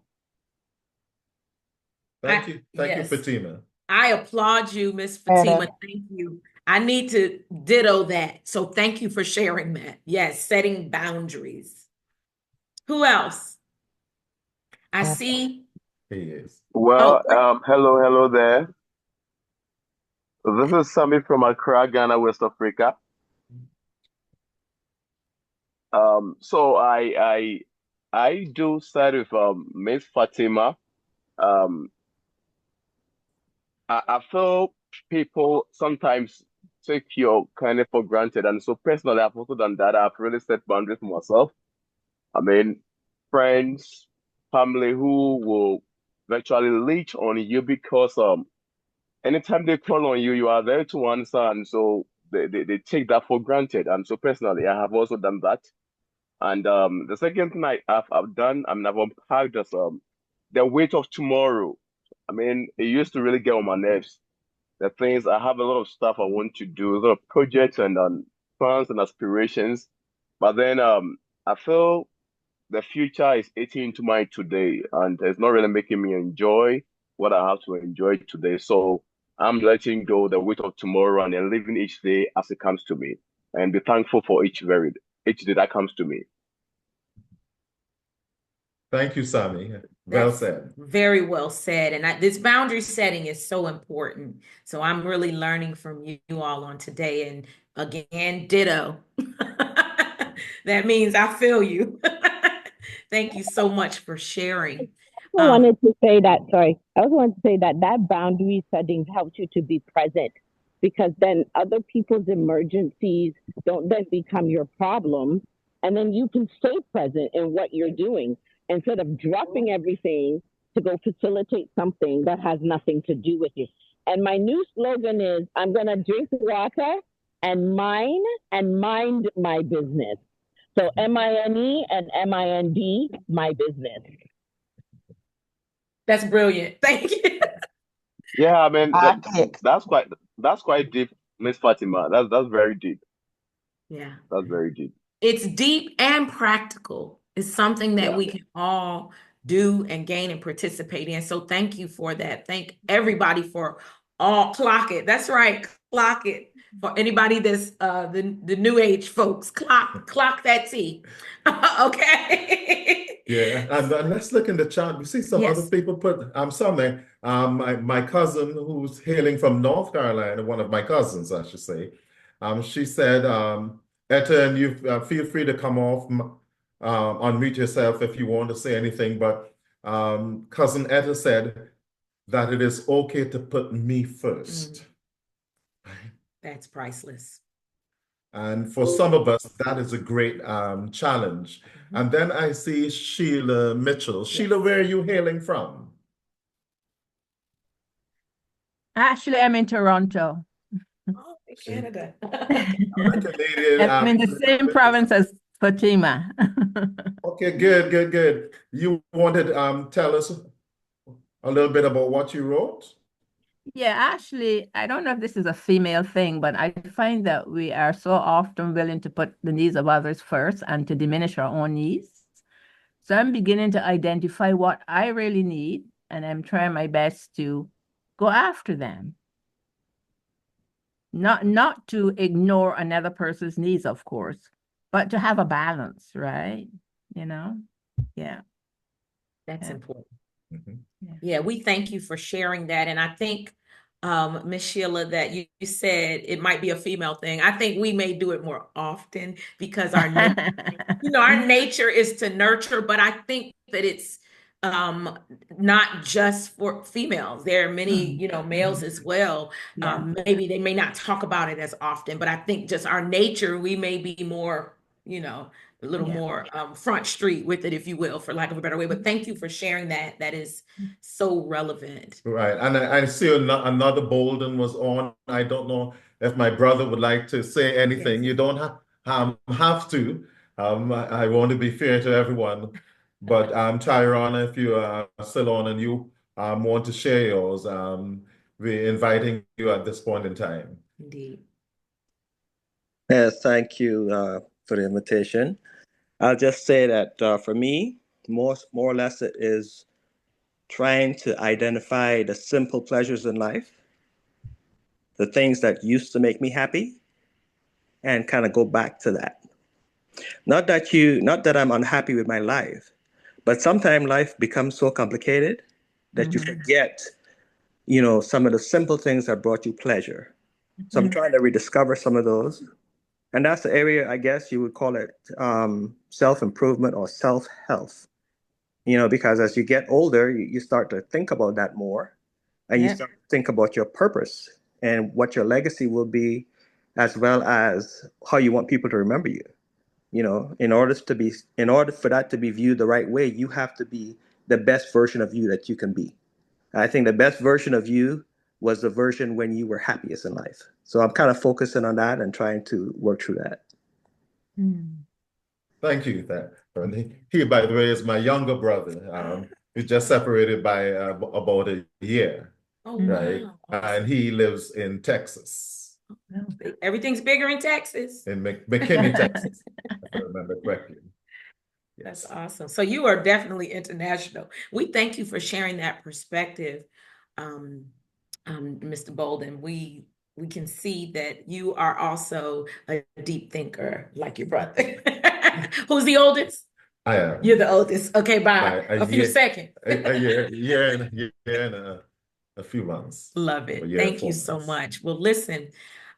[SPEAKER 1] Thank you. Thank you,
[SPEAKER 2] Yes,
[SPEAKER 1] Fatima.
[SPEAKER 2] I applaud you, Miss Fatima.
[SPEAKER 3] Better.
[SPEAKER 2] Thank you. I need to ditto that. So thank you for sharing that. Yes, setting boundaries. Who else? I see.
[SPEAKER 1] He is.
[SPEAKER 2] Oh,
[SPEAKER 7] Well, hello there. This is Sammy from Accra, Ghana, West Africa. So I do side with Miss Fatima. Um, I feel people sometimes take your kindness for granted, and so personally, I've also done that. I've really set boundaries for myself. I mean, friends, family who will virtually leech on you because anytime they call on you, you are there to answer, and so they take that for granted. And so personally, I have also done that. And the second thing I've done, I mean, I've unpacked just the weight of tomorrow. I mean, it used to really get on my nerves. The things I have a lot of stuff I want to do, a lot of projects and plans and aspirations. But then I feel the future is eating into my today, and it's not really making me enjoy what I have to enjoy today. So I'm letting go the weight of tomorrow and then living each day as it comes to me, and be thankful for each day that comes to me.
[SPEAKER 1] Thank you, Sammy. Well
[SPEAKER 2] that's
[SPEAKER 1] said.
[SPEAKER 2] very well said. And this boundary setting is so important. So I'm really learning from you all on today. And again, ditto. That means I feel you. Thank you so much for sharing.
[SPEAKER 5] I wanted to say that, sorry, I also wanted to say that that boundary setting helps you to be present because then other people's emergencies don't then become your problem. And then you can stay present in what you're doing instead of dropping everything to go facilitate something that has nothing to do with you. And my new slogan is I'm going to drink water and mind my business. So MINE and MIND, my business.
[SPEAKER 2] That's brilliant. Thank you.
[SPEAKER 7] Yeah, I mean
[SPEAKER 3] Archaic.
[SPEAKER 7] that's quite deep, Miss Fatima. That's very deep.
[SPEAKER 2] Yeah.
[SPEAKER 7] That's very deep.
[SPEAKER 2] It's deep and practical. It's something that
[SPEAKER 7] Yeah.
[SPEAKER 2] we can all do and gain and participate in. So thank you for that. Thank everybody for all clock it. That's right. Clock it. For anybody that's the new age folks, clock that T. Okay.
[SPEAKER 1] Yeah, and let's look in the chat. We see some other
[SPEAKER 2] Yes.
[SPEAKER 1] people put some there. My cousin who's hailing from North Carolina, one of my cousins, I should say. She said, Etta, and you feel free to come off, unmute yourself if you want to say anything. But cousin Etta said that it is okay to put me first.
[SPEAKER 2] That's priceless.
[SPEAKER 1] And for some of us, that is a great challenge. And then I see Sheila Mitchell. Sheila, where are you hailing from?
[SPEAKER 8] Actually, I'm in Toronto.
[SPEAKER 2] Oh, in Canada.
[SPEAKER 1] I'm Canadian.
[SPEAKER 8] I'm in the same province as Fatima.
[SPEAKER 1] Okay, good. You wanted to tell us a little bit about what you wrote?
[SPEAKER 8] Yeah, actually, I don't know if this is a female thing, but I find that we are so often willing to put the needs of others first and to diminish our own needs. So I'm beginning to identify what I really need, and I'm trying my best to go after them. Not to ignore another person's needs, of course, but to have a balance, right? Yeah.
[SPEAKER 2] That's
[SPEAKER 8] Yeah.
[SPEAKER 2] important.
[SPEAKER 1] Mm-hmm.
[SPEAKER 2] Yeah, we thank you for sharing that. And I think, Miss Sheila, that you said it might be a female thing. I think we may do it more often because our nature is to nurture, but I think that it's not just for females. There are many, males as well.
[SPEAKER 8] Yeah.
[SPEAKER 2] Maybe they may not talk about it as often, but I think just our nature, we may be more, a little more front street with it, if you will, for lack of a better way. But thank you for sharing that. That is so relevant.
[SPEAKER 1] Right. And I see another Bolden was on. I don't know if my brother would like to say anything.
[SPEAKER 2] Yes.
[SPEAKER 1] You don't have to. I want to be fair to everyone. But Tyrone, if you are still on and you want to share yours, we're inviting you at this point in time.
[SPEAKER 2] Indeed.
[SPEAKER 9] Yes, thank you for the invitation. I'll just say that for me, more or less, it is trying to identify the simple pleasures in life, the things that used to make me happy, and kind of go back to that. Not that I'm unhappy with my life, but sometimes life becomes so complicated that you forget, some of the simple things that brought you pleasure. So I'm trying to rediscover some of those. And that's the area, I guess you would call it self-improvement or self-health. Because as you get older, you start to think about that more, and you
[SPEAKER 2] Yeah.
[SPEAKER 9] start to think about your purpose and what your legacy will be, as well as how you want people to remember you. In order for that to be viewed the right way, you have to be the best version of you that you can be. I think the best version of you was the version when you were happiest in life. So I'm kind of focusing on that and trying to work through that.
[SPEAKER 1] Thank you. And he, by the way, is my younger brother. We just separated by about a year,
[SPEAKER 2] Oh,
[SPEAKER 1] right?
[SPEAKER 2] wow.
[SPEAKER 1] And he lives in Texas,
[SPEAKER 2] Everything's bigger in Texas.
[SPEAKER 1] in McKinney, Texas, if I remember correctly.
[SPEAKER 2] That's
[SPEAKER 1] Yes.
[SPEAKER 2] awesome. So you are definitely international. We thank you for sharing that perspective, Mr. Bolden. We can see that you are also a deep thinker like your brother. Who's the oldest?
[SPEAKER 1] I am.
[SPEAKER 2] You're the oldest. Okay, by
[SPEAKER 1] By
[SPEAKER 2] a few seconds.
[SPEAKER 1] a year and a few months.
[SPEAKER 2] Love
[SPEAKER 1] A
[SPEAKER 2] it.
[SPEAKER 1] year and
[SPEAKER 2] Thank you
[SPEAKER 1] 4
[SPEAKER 2] so
[SPEAKER 1] months.
[SPEAKER 2] much. Well, listen,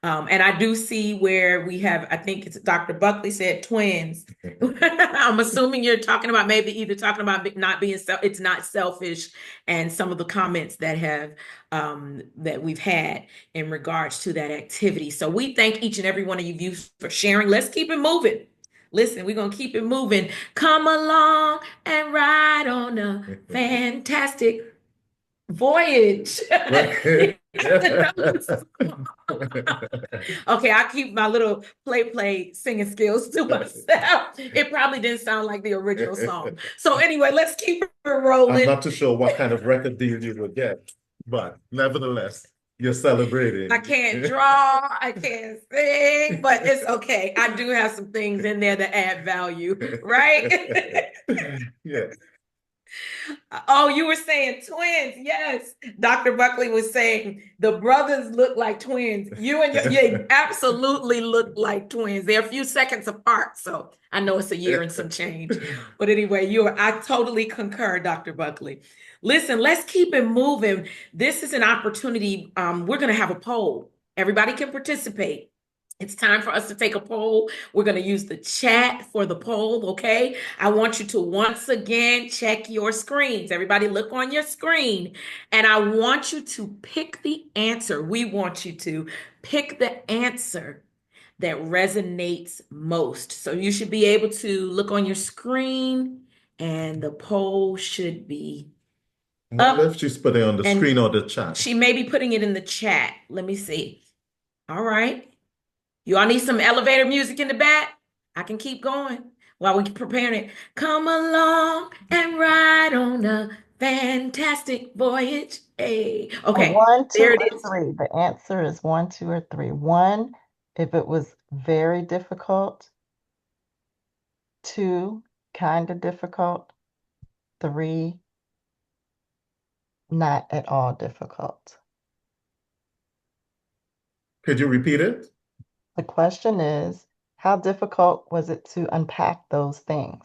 [SPEAKER 2] and I do see where we have, I think it's Dr. Buckley said twins. I'm assuming you're talking about maybe either talking about not being it's not selfish, and some of the comments that have that we've had in regards to that activity. So we thank each and every one of you for sharing. Let's keep it moving. Listen, we're gonna keep it moving. Come along and ride on a fantastic voyage.
[SPEAKER 1] Right.
[SPEAKER 2] Okay, I keep my little play singing skills to myself. It probably didn't sound like the original song. So anyway, let's keep it
[SPEAKER 1] I'm
[SPEAKER 2] rolling.
[SPEAKER 1] not too sure what kind of record deal you would get, but nevertheless, you're celebrating.
[SPEAKER 2] I can't draw, I can't sing, but it's okay. I do have some things in there that add value, right?
[SPEAKER 1] Yeah.
[SPEAKER 2] Oh, you were saying twins. Yes. Dr. Buckley was saying the brothers look like twins. You and you absolutely look like twins. They're a few seconds apart. So I know it's a year and some change. But anyway, I totally concur, Dr. Buckley. Listen, let's keep it moving. This is an opportunity. We're going to have a poll. Everybody can participate. It's time for us to take a poll. We're going to use the chat for the poll, okay? I want you to once again check your screens. Everybody look on your screen, and I want you to pick the answer. We want you to pick the answer that resonates most. So you should be able to look on your screen, and the poll should be
[SPEAKER 1] What
[SPEAKER 2] up.
[SPEAKER 1] if she's putting it on the
[SPEAKER 2] And
[SPEAKER 1] screen or the chat?
[SPEAKER 2] she may be putting it in the chat. Let me see. All right. You all need some elevator music in the back? I can keep going while we're preparing it. Come along and ride on a fantastic voyage. Hey, okay,
[SPEAKER 3] One, two,
[SPEAKER 2] there
[SPEAKER 3] or
[SPEAKER 2] it is.
[SPEAKER 3] three. The answer is 1, 2, or 3. 1, if it was very difficult. 2, kind of difficult. 3, not at all difficult.
[SPEAKER 1] Could you repeat it?
[SPEAKER 3] The question is, how difficult was it to unpack those things?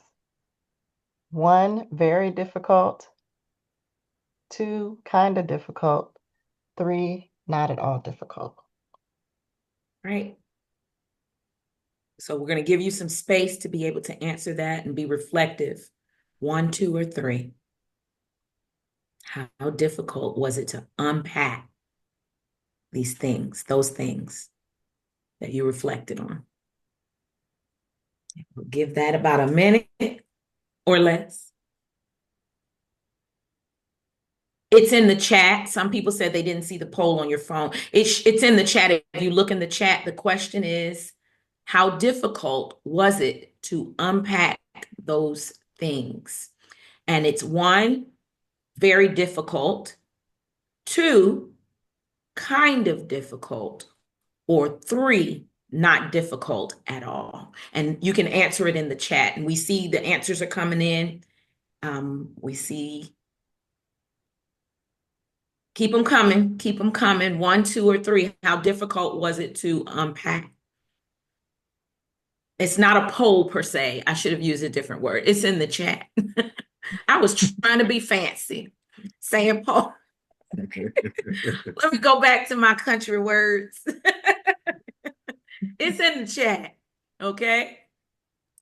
[SPEAKER 3] 1, very difficult. 2, kind of difficult. 3, not at all difficult.
[SPEAKER 2] Right. So we're going to give you some space to be able to answer that and be reflective. 1, 2, or 3. How difficult was it to unpack these things, those things that you reflected on? We'll give that about a minute or less. It's in the chat. Some people said they didn't see the poll on your phone. It's in the chat. If you look in the chat, the question is, how difficult was it to unpack those things? And it's 1, very difficult. 2, kind of difficult. Or 3, not difficult at all. And you can answer it in the chat. And we see the answers are coming in. We see Keep them coming. Keep them coming. 1, 2, or 3. How difficult was it to unpack? It's not a poll per se. I should have used a different word. It's in the chat. I was trying to be fancy, saying poll. Let me go back to my country words. It's in the chat. Okay.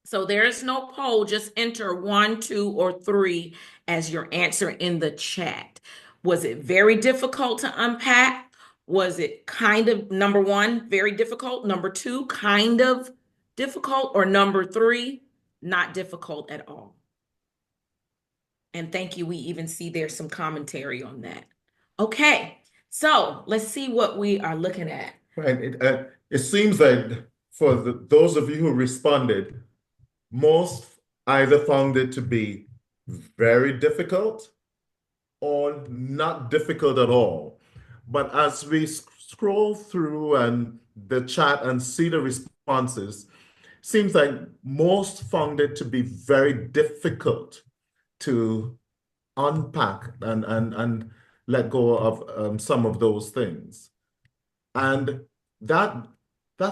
[SPEAKER 2] So there's no poll. Just enter 1, 2, or 3 as your answer in the chat. Was it very difficult to unpack? Was it kind of, number 1, very difficult? Number 2, kind of difficult? Or number 3, not difficult at all? And thank you. We even see there's some commentary on that. Okay. So let's see what we are looking at.
[SPEAKER 1] Right. It seems like for those of you who responded, most either found it to be very difficult or not difficult at all. But as we scroll through and the chat and see the responses, seems like most found it to be very difficult to unpack and let go of some of those things. And that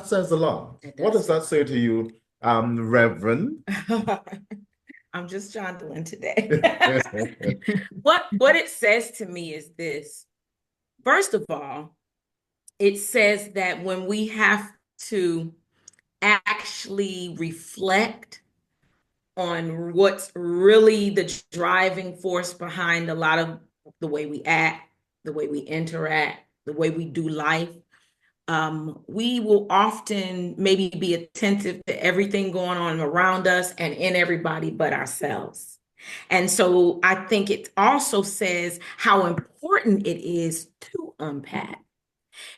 [SPEAKER 1] says a lot. What does that say to you, Reverend?
[SPEAKER 2] I'm just Jonathan today. What it says to me is this. First of all, it says that when we have to actually reflect on what's really the driving force behind a lot of the way we act, the way we interact, the way we do life, we will often maybe be attentive to everything going on around us and in everybody but ourselves. And so I think it also says how important it is to unpack,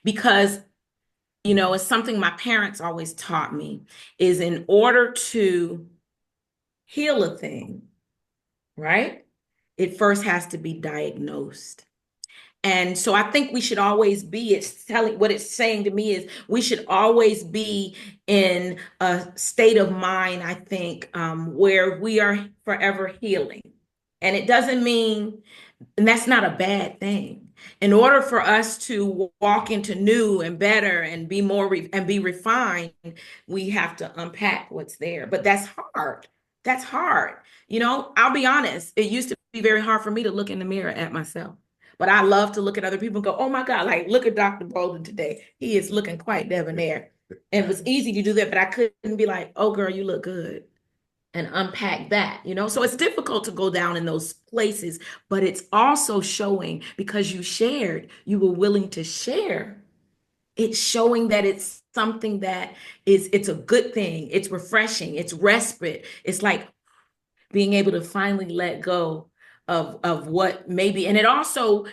[SPEAKER 2] because it's something my parents always taught me, is in order to heal a thing, right? It first has to be diagnosed. And so I think we should always be, what it's saying to me is we should always be in a state of mind, I think, where we are forever healing. And it doesn't mean, and that's not a bad thing. In order for us to walk into new and better and be more and be refined, we have to unpack what's there. But that's hard. That's hard. I'll be honest. It used to be very hard for me to look in the mirror at myself. But I love to look at other people and go, oh my God, like look at Dr. Bolden today. He is looking quite debonair. And it was easy to do that, but I couldn't be like, oh girl, you look good, and unpack that, So it's difficult to go down in those places, but it's also showing, because you shared, you were willing to share. It's showing that it's something that it's a good thing. It's refreshing. It's respite. It's like being able to finally let go of what maybe, and it also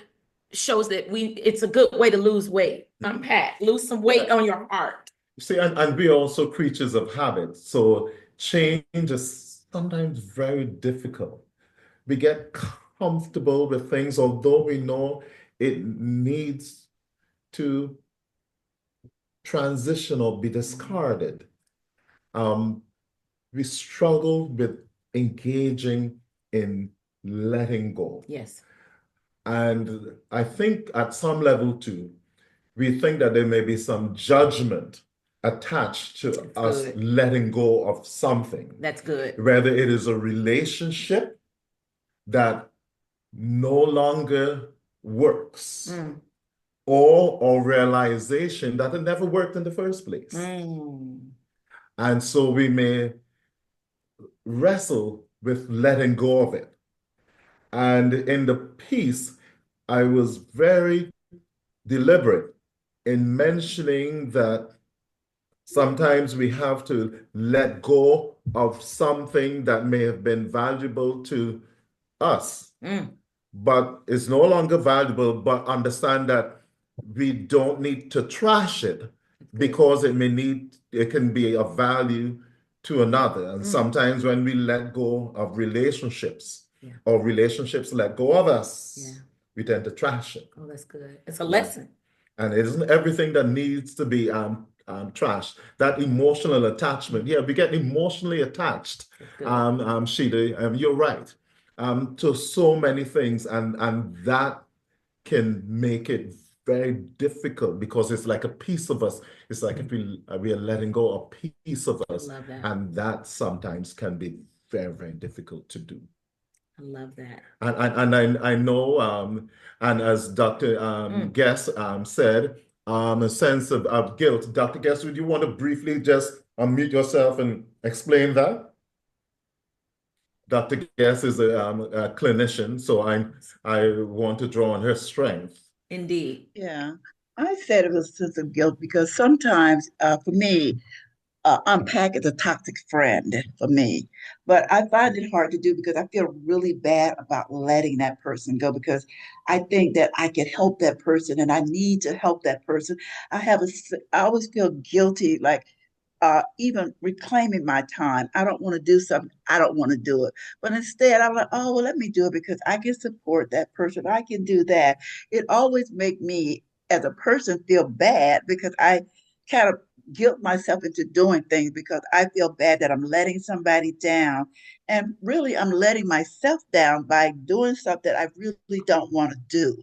[SPEAKER 2] shows that it's a good way to lose weight, unpack, lose some weight on your heart.
[SPEAKER 1] See, and we're also creatures of habit. So change is sometimes very difficult. We get comfortable with things, although we know it needs to transition or be discarded. We struggle with engaging in letting go.
[SPEAKER 2] Yes.
[SPEAKER 1] And I think at some level too, we think that there may be some judgment attached to us letting go of something.
[SPEAKER 2] That's good.
[SPEAKER 1] Whether it is a relationship that no longer works, or realization that it never worked in the first place. And so we may wrestle with letting go of it. And in the piece, I was very deliberate in mentioning that sometimes we have to let go of something that may have been valuable to us, but it's no longer valuable, but understand that we don't need to trash it because it can be of value to another. And sometimes when we let go of relationships, or relationships let go of us, we tend to trash it.
[SPEAKER 2] Oh, that's good. It's a lesson.
[SPEAKER 1] And it isn't everything that needs to be trashed. That emotional attachment, we get emotionally attached, Sheila, you're right, to so many things, and that can make it very difficult because it's like a piece of us. It's like if we are letting go a piece of us,
[SPEAKER 2] Love that.
[SPEAKER 1] and that sometimes can be very, very difficult to do.
[SPEAKER 2] I love that.
[SPEAKER 1] And I know, and as Dr. Guest said, a sense of guilt. Dr. Guest, would you want to briefly just unmute yourself and explain that? Dr. Guest is a clinician, so I want to draw on her strength.
[SPEAKER 2] Indeed.
[SPEAKER 10] Yeah, I said it was a sense of guilt because sometimes, for me, unpack is a toxic friend for me. But I find it hard to do because I feel really bad about letting that person go because I think that I can help that person and I need to help that person. I always feel guilty, like even reclaiming my time. I don't want to do something. I don't want to do it. But instead, I'm like, oh, well, let me do it because I can support that person. I can do that. It always make me as a person feel bad because I kind of guilt myself into doing things because I feel bad that I'm letting somebody down. And really, I'm letting myself down by doing something that I really don't want to do.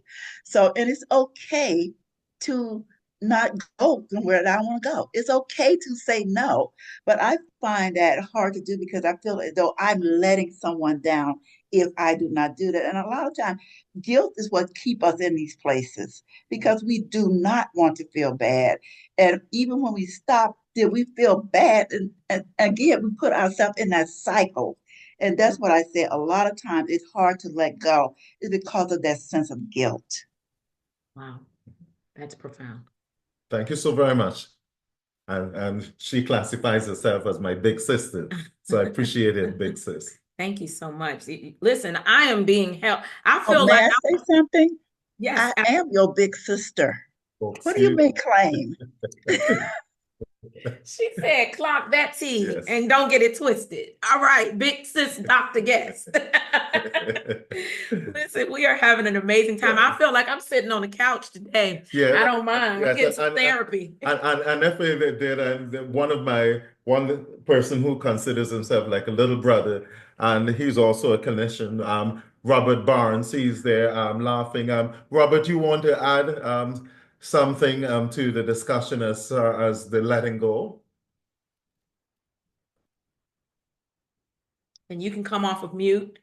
[SPEAKER 10] So, and it's okay to not go where I want to go. It's okay to say no, but I find that hard to do because I feel as though I'm letting someone down if I do not do that. And a lot of times, guilt is what keep us in these places because we do not want to feel bad. And even when we stop, then we feel bad. And again, we put ourselves in that cycle. And that's what I say. A lot of times it's hard to let go is because of that sense of guilt.
[SPEAKER 2] Wow. That's profound.
[SPEAKER 1] Thank you so very much. And she classifies herself as my big sister. So I appreciate it, big sis.
[SPEAKER 2] Thank you so much. Listen, I am being helped. I feel
[SPEAKER 10] may
[SPEAKER 2] like
[SPEAKER 10] I say something?
[SPEAKER 2] Yes.
[SPEAKER 10] I am your big sister.
[SPEAKER 1] Oh,
[SPEAKER 10] what do you mean claim?
[SPEAKER 2] She said, clock that T
[SPEAKER 1] Yes.
[SPEAKER 2] and don't get it twisted. All right, big sis, Dr. Guest. Listen, we are having an amazing time. I feel like I'm sitting on the couch today.
[SPEAKER 1] Yeah,
[SPEAKER 2] I don't mind.
[SPEAKER 1] yes,
[SPEAKER 2] I'm getting some therapy.
[SPEAKER 1] And definitely did one person who considers himself like a little brother, and he's also a clinician, Robert Barnes. He's there laughing. Robert, you want to add something to the discussion as the letting go?
[SPEAKER 2] And you can come off of mute.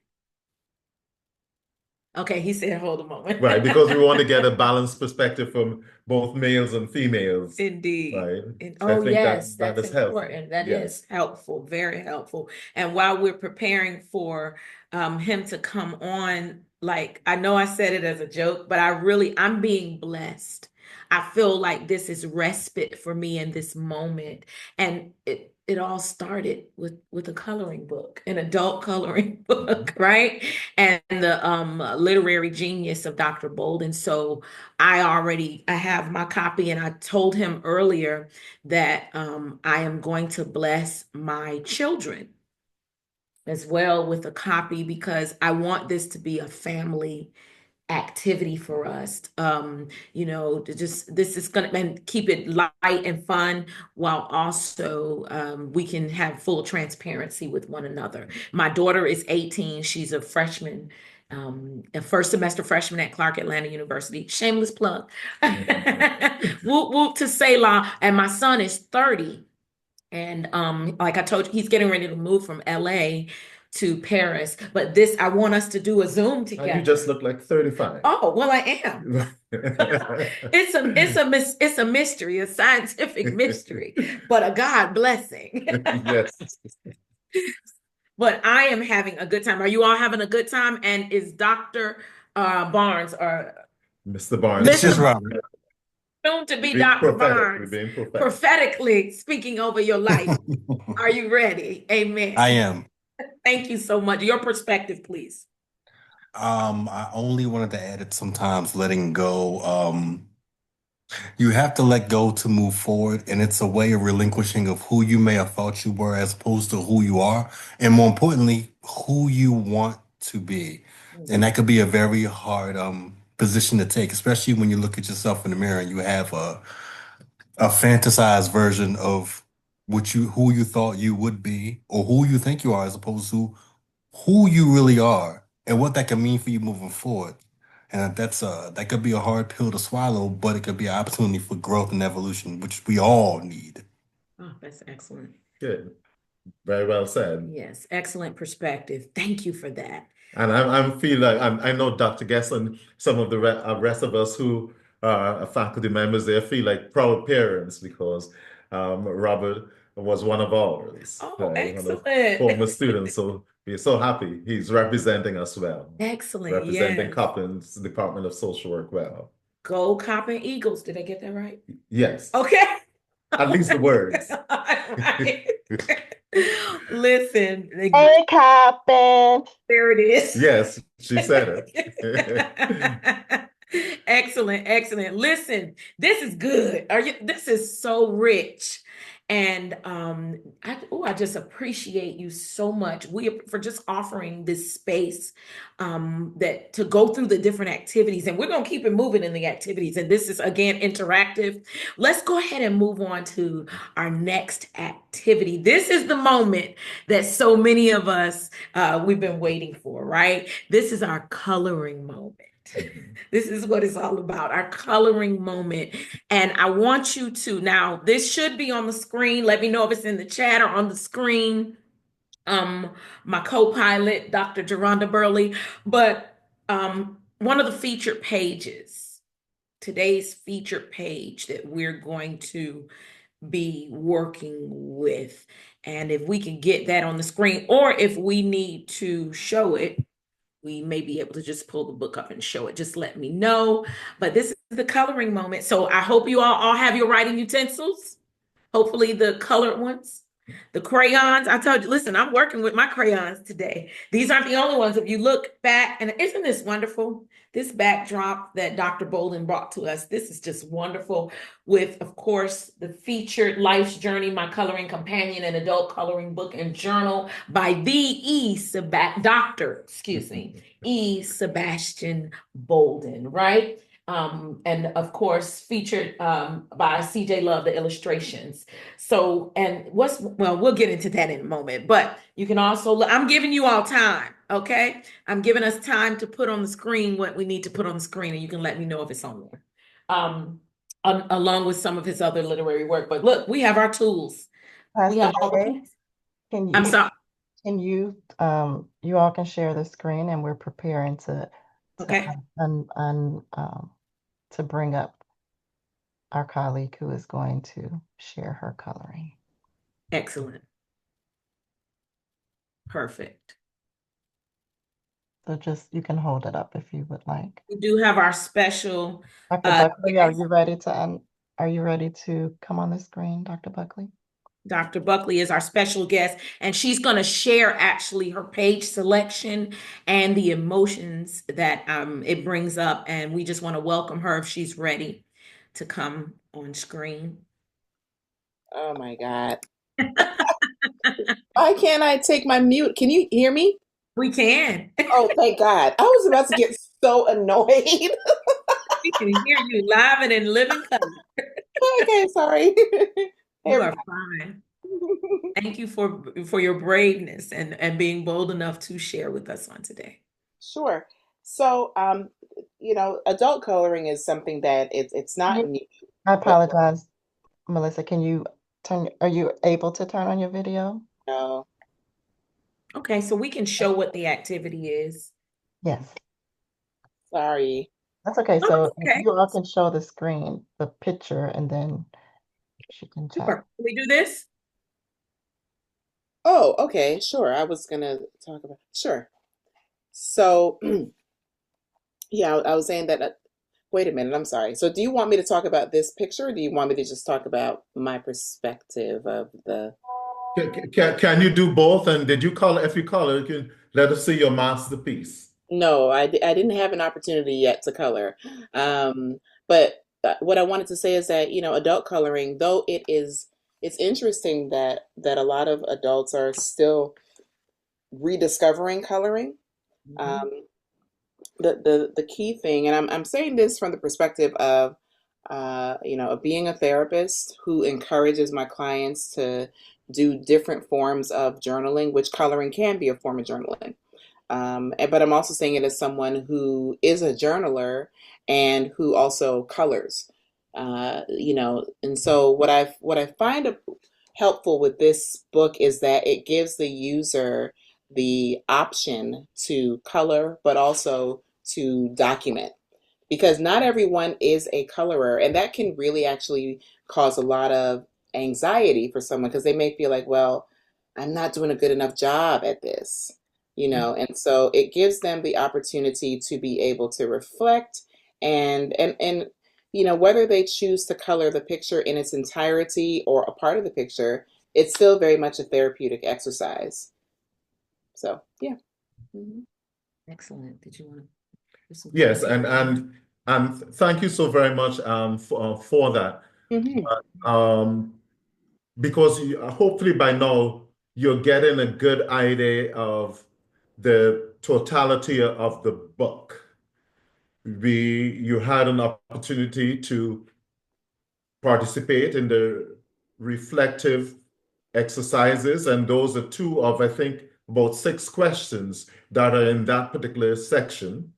[SPEAKER 2] Okay, he said, hold a moment.
[SPEAKER 1] Right, because we want to get a balanced perspective from both males and females.
[SPEAKER 2] Indeed.
[SPEAKER 1] Right.
[SPEAKER 2] Oh, yes,
[SPEAKER 1] that
[SPEAKER 2] that's
[SPEAKER 1] is helpful.
[SPEAKER 2] important. That is helpful, very helpful. And while we're preparing for him to come on, like, I know I said it as a joke, but I'm being blessed. I feel like this is respite for me in this moment. And it all started with a coloring book, an adult coloring book, right? And the literary genius of Dr. Bolden. So I have my copy, and I told him earlier that I am going to bless my children as well with a copy because I want this to be a family activity for us. This is going to keep it light and fun while also we can have full transparency with one another. My daughter is 18. She's a freshman, a first semester freshman at Clark Atlanta University. Shameless plug. Whoop, whoop to Selah. And my son is 30. And like I told you, he's getting ready to move from LA to Paris. But I want us to do a Zoom together.
[SPEAKER 1] You just look like 35.
[SPEAKER 2] Oh, well, I am. It's a mystery, a scientific mystery, but a God blessing.
[SPEAKER 1] Yes.
[SPEAKER 2] But I am having a good time. Are you all having a good time? And is Dr. Barnes or
[SPEAKER 1] Mr. Barnes?
[SPEAKER 11] It's just Robert.
[SPEAKER 2] Soon to be Dr. Barnes, prophetically speaking over your life. Are you ready? Amen.
[SPEAKER 11] I am.
[SPEAKER 2] Thank you so much. Your perspective, please.
[SPEAKER 11] I only wanted to add it sometimes letting go. You have to let go to move forward, and it's a way of relinquishing of who you may have thought you were as opposed to who you are, and more importantly, who you want to be. And that could be a very hard position to take, especially when you look at yourself in the mirror and you have a fantasized version of who you thought you would be or who you think you are as opposed to who you really are and what that can mean for you moving forward. And that could be a hard pill to swallow, but it could be an opportunity for growth and evolution, which we all need.
[SPEAKER 2] Oh, that's excellent.
[SPEAKER 1] Good. Very well said.
[SPEAKER 2] Yes, excellent perspective. Thank you for that.
[SPEAKER 1] And I'm feel like I know Dr. Guest and some of the rest of us who are faculty members there feel like proud parents because Robert was one of ours,
[SPEAKER 2] Oh,
[SPEAKER 1] one of
[SPEAKER 2] excellent.
[SPEAKER 1] former students. So we're so happy he's representing us well,
[SPEAKER 2] Excellent.
[SPEAKER 1] representing
[SPEAKER 2] Yes.
[SPEAKER 1] Copland's Department of Social Work well.
[SPEAKER 2] Go Coppin Eagles. Did I get that right?
[SPEAKER 1] Yes,
[SPEAKER 2] Okay.
[SPEAKER 1] at least the words.
[SPEAKER 2] Right. Listen,
[SPEAKER 3] Hey, Coppin.
[SPEAKER 2] there it is.
[SPEAKER 1] Yes, she said it.
[SPEAKER 2] Excellent, excellent. Listen, this is good. This is so rich. And I just appreciate you so much. For just offering this space that to go through the different activities. And we're gonna keep it moving in the activities. And this is again interactive. Let's go ahead and move on to our next activity. This is the moment that so many of us we've been waiting for, right? This is our coloring moment. This is what it's all about, our coloring moment. And I want you to, now this should be on the screen. Let me know if it's in the chat or on the screen. My co-pilot, Dr. Geronda Burley, but one of the featured pages, today's featured page that we're going to be working with. And if we can get that on the screen, or if we need to show it, we may be able to just pull the book up and show it. Just let me know. But this is the coloring moment. So I hope you all have your writing utensils. Hopefully the colored ones. The crayons. I told you, listen, I'm working with my crayons today. These aren't the only ones. If you look back, and isn't this wonderful? This backdrop that Dr. Bolden brought to us, this is just wonderful with, of course, the featured Life's Journey, My Coloring Companion and Adult Coloring Book and Journal by Dr. E. Sebastian Bolden, right? And of course, featured by CJ Love, the illustrations. So, and we'll get into that in a moment, but you can also, I'm giving you all time, okay? I'm giving us time to put on the screen what we need to put on the screen, and you can let me know if it's on there. Along with some of his other literary work. But look, we have our tools. We have all the pieces. I'm sorry.
[SPEAKER 3] Can you you all can share the screen, and we're preparing to to bring up our colleague who is going to share her coloring.
[SPEAKER 2] Excellent. Perfect.
[SPEAKER 3] So just, you can hold it up if you would like.
[SPEAKER 2] We do have our special.
[SPEAKER 3] Dr. Buckley, are you ready to come on the screen, Dr. Buckley?
[SPEAKER 2] Dr. Buckley is our special guest, and she's going to share actually her page selection and the emotions that it brings up. And we just want to welcome her if she's ready to come on screen.
[SPEAKER 12] Oh my God. Why can't I take my mute? Can you hear me?
[SPEAKER 2] We can.
[SPEAKER 12] Oh, thank God. I was about to get so annoyed.
[SPEAKER 2] We can hear you live and in living color.
[SPEAKER 12] Okay, sorry.
[SPEAKER 2] You are fine. Thank you for your braveness and being bold enough to share with us on today.
[SPEAKER 12] Sure. So, adult coloring is something that it's not new.
[SPEAKER 3] I apologize, Melissa. Are you able to turn on your video?
[SPEAKER 12] No.
[SPEAKER 2] Okay, so we can show what the activity is.
[SPEAKER 3] Yes.
[SPEAKER 12] Sorry.
[SPEAKER 3] That's okay. So if you all can show the screen, the picture, and then she can type.
[SPEAKER 2] Sure. Can we do this?
[SPEAKER 12] Oh, okay, sure. I was gonna talk about, sure. So, yeah, I was saying that, wait a minute, I'm sorry. So do you want me to talk about this picture, or do you want me to just talk about my perspective of the...
[SPEAKER 1] Can you do both? And did you color? If you color, you can let us see your masterpiece.
[SPEAKER 12] No, I didn't have an opportunity yet to color. But what I wanted to say is that, adult coloring, though it's interesting that a lot of adults are still rediscovering coloring. The key thing, and I'm saying this from the perspective of being a therapist who encourages my clients to do different forms of journaling, which coloring can be a form of journaling. But I'm also saying it as someone who is a journaler and who also colors. And so what I find helpful with this book is that it gives the user the option to color, but also to document, because not everyone is a colorer, and that can really actually cause a lot of anxiety for someone because they may feel like, well, I'm not doing a good enough job at this, and so it gives them the opportunity to be able to reflect and whether they choose to color the picture in its entirety or a part of the picture, it's still very much a therapeutic exercise. So yeah. Mhm.
[SPEAKER 2] Excellent. Did you want to?
[SPEAKER 1] Yes, and thank you so very much for that.
[SPEAKER 12] Mhm.
[SPEAKER 1] Um, because hopefully by now you're getting a good idea of the totality of the book. You had an opportunity to participate in the reflective exercises, and those are two of, I think, about 6 questions that are in that particular section.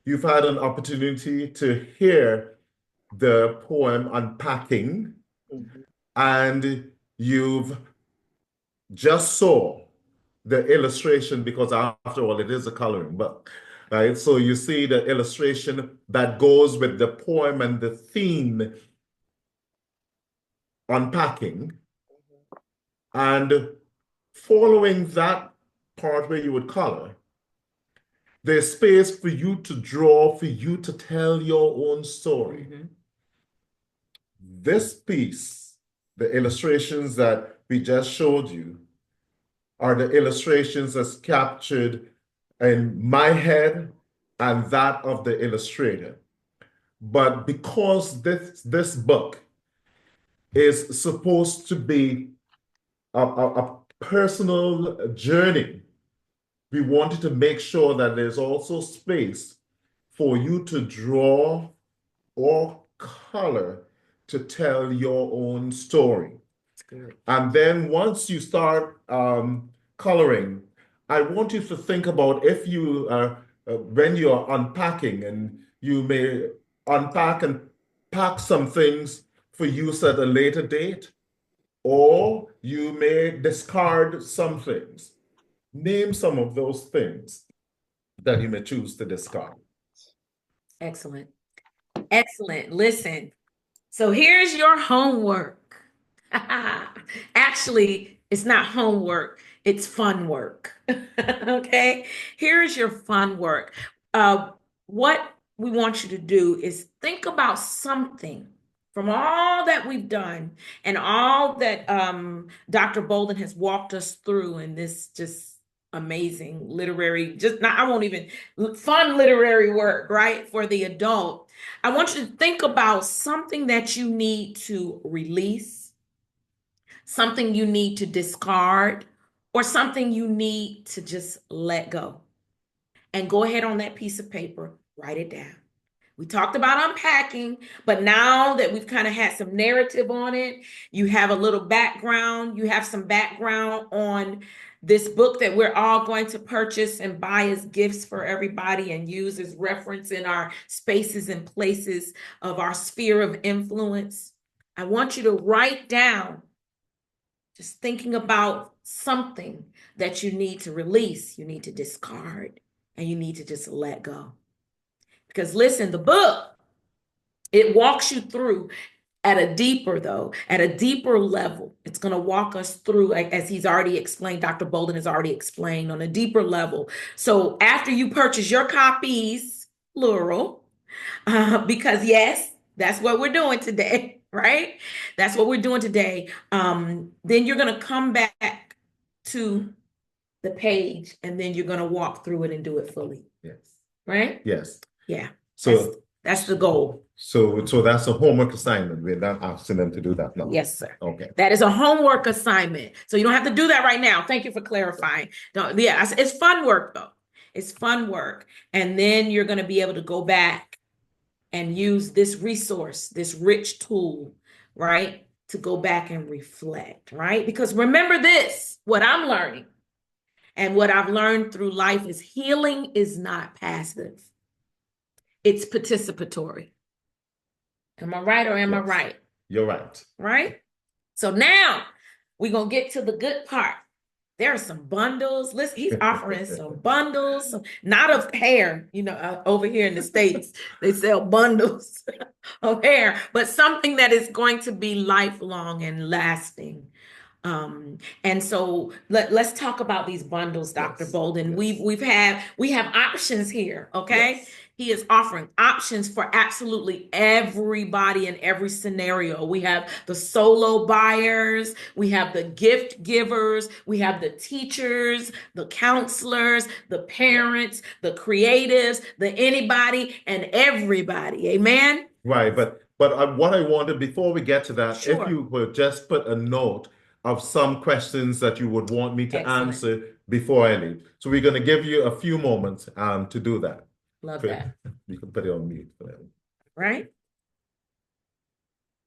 [SPEAKER 1] You've had an opportunity to hear the poem Unpacking,
[SPEAKER 12] Mhm.
[SPEAKER 1] and you've just saw the illustration, because after all, it is a coloring book, right? So you see the illustration that goes with the poem and the theme Unpacking. And following that part where you would color, there's space for you to draw, for you to tell your own story. This piece, the illustrations that we just showed you, are the illustrations as captured in my head and that of the illustrator. But because this book is supposed to be a personal journey, we wanted to make sure that there's also space for you to draw or color to tell your own story. And then once you start coloring, I want you to think about if you when you're unpacking, and you may unpack and pack some things for use at a later date, or you may discard some things. Name some of those things that you may choose to discard.
[SPEAKER 2] Excellent. Excellent. Listen, so here's your homework. Actually, it's not homework, it's fun work. Okay, here's your fun work. What we want you to do is think about something from all that we've done and all that Dr. Bolden has walked us through in this just amazing literary, just not, I won't even, fun literary work, right? For the adult. I want you to think about something that you need to release, something you need to discard, or something you need to just let go. And go ahead on that piece of paper, write it down. We talked about unpacking, but now that we've kind of had some narrative on it, you have a little background, you have some background on this book that we're all going to purchase and buy as gifts for everybody and use as reference in our spaces and places of our sphere of influence. I want you to write down, just thinking about something that you need to release, you need to discard, and you need to just let go. Because listen, the book, it walks you through at a deeper level. It's going to walk us through, as he's already explained, Dr. Bolden has already explained, on a deeper level. So after you purchase your copies, plural, because yes, that's what we're doing today, right? That's what we're doing today. Then you're going to come back to the page, and then you're going to walk through it and do it fully.
[SPEAKER 1] Yes.
[SPEAKER 2] Right?
[SPEAKER 1] Yes.
[SPEAKER 2] Yeah.
[SPEAKER 1] So
[SPEAKER 2] that's the goal.
[SPEAKER 1] So that's a homework assignment. We're not asking them to do that now.
[SPEAKER 2] Yes, sir.
[SPEAKER 1] Okay.
[SPEAKER 2] That is a homework assignment. So you don't have to do that right now. Thank you for clarifying. Yeah, it's fun work though. It's fun work. And then you're going to be able to go back and use this resource, this rich tool, right? To go back and reflect, right? Because remember this, what I'm learning. And what I've learned through life is healing is not passive. It's participatory. Am I right or am I right?
[SPEAKER 1] You're right.
[SPEAKER 2] Right? So now we're going to get to the good part. There are some bundles. Listen, he's offering some bundles, not of hair. Over here in the States, they sell bundles of hair, but something that is going to be lifelong and lasting. And so let's talk about these bundles, Dr. Bolden. We have options here, okay?
[SPEAKER 1] Yes.
[SPEAKER 2] He is offering options for absolutely everybody in every scenario. We have the solo buyers, we have the gift givers, we have the teachers, the counselors, the parents, the creatives, the anybody and everybody. Amen?
[SPEAKER 1] Right, but what I wanted before we get to that,
[SPEAKER 2] Sure.
[SPEAKER 1] if you would just put a note of some questions that you would want me to
[SPEAKER 2] Excellent.
[SPEAKER 1] answer before I leave. So we're going to give you a few moments to do that.
[SPEAKER 2] Love that.
[SPEAKER 1] You can put it on mute for that.
[SPEAKER 2] Right?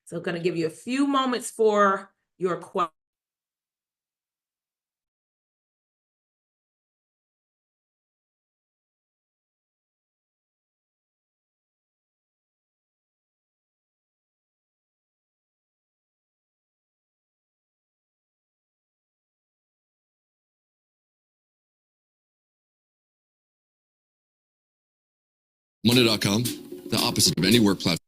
[SPEAKER 2] So going to give you a few moments for your question.
[SPEAKER 13] Monday.com, the opposite of any work platform.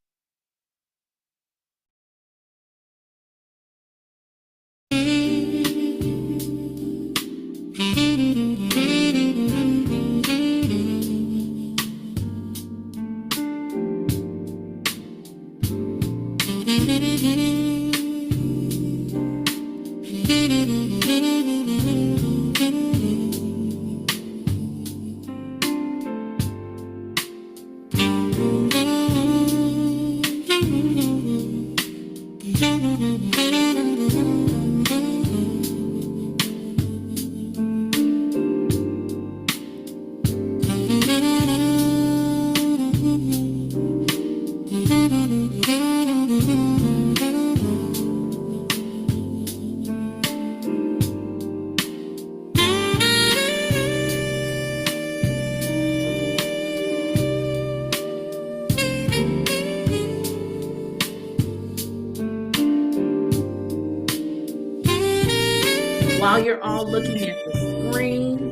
[SPEAKER 2] While you're all looking at the screen,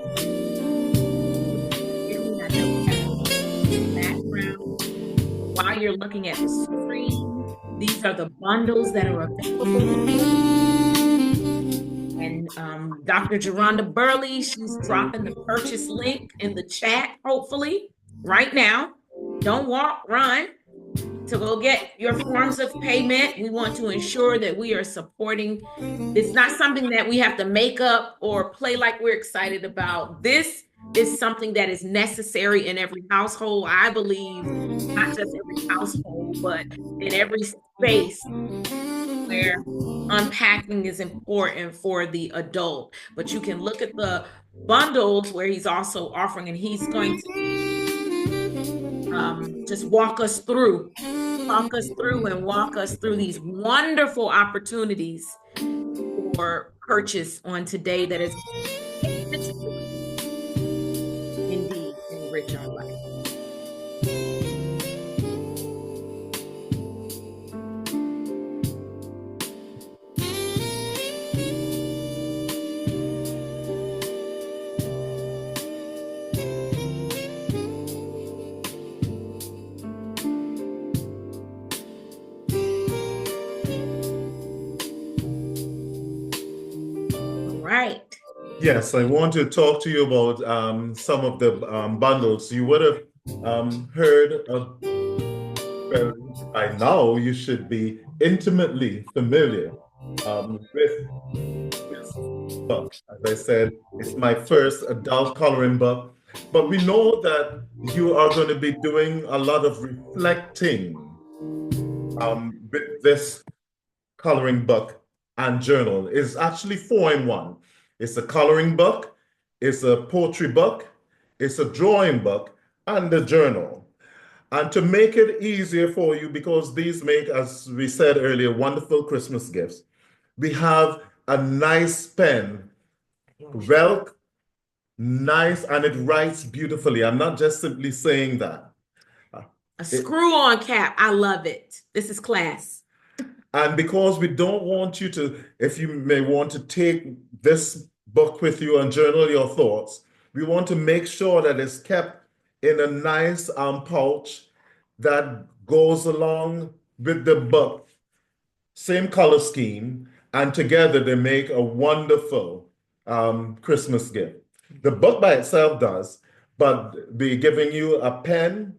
[SPEAKER 2] while you're looking at the screen, these are the bundles that are available. And Dr. Geronda Burley, she's dropping the purchase link in the chat, hopefully, right now. Don't walk, run to go get your forms of payment. We want to ensure that we are supporting. It's not something that we have to make up or play like we're excited about. This is something that is necessary in every household. I believe not just every household, but in every space where unpacking is important for the adult. But you can look at the bundles where he's also offering, and he's going to just walk us through these wonderful opportunities for purchase on today that is indeed enrich our life. Right.
[SPEAKER 1] Yes, I want to talk to you about some of the bundles. You would have heard of, well, by now you should be intimately familiar with this book. As I said, it's my first adult coloring book, but we know that you are going to be doing a lot of reflecting with this coloring book and journal. It's actually 4 in 1. It's a coloring book, it's a poetry book, it's a drawing book, and a journal. And to make it easier for you, because these make, as we said earlier, wonderful Christmas gifts, we have a nice pen, well nice, and it writes beautifully. I'm not just simply saying that.
[SPEAKER 2] A screw-on cap. I love it. This is class.
[SPEAKER 1] And because we don't want you to, if you may want to take this book with you and journal your thoughts, we want to make sure that it's kept in a nice pouch that goes along with the book, same color scheme, and together they make a wonderful Christmas gift. The book by itself does, but we're giving you a pen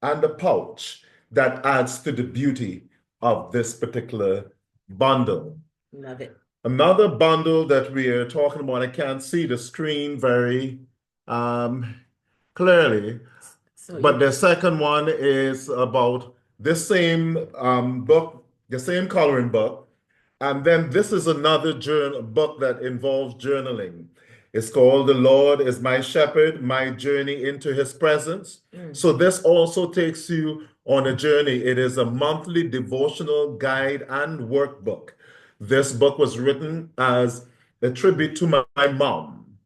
[SPEAKER 1] and a pouch that adds to the beauty of this particular bundle.
[SPEAKER 2] Love it.
[SPEAKER 1] Another bundle that we are talking about, I can't see the screen very clearly, but the second one is about this same book, the same coloring book. And then this is another book that involves journaling. It's called The Lord is My Shepherd, My Journey into His Presence. So this also takes you on a journey. It is a monthly devotional guide and workbook. This book was written as a tribute to my mom.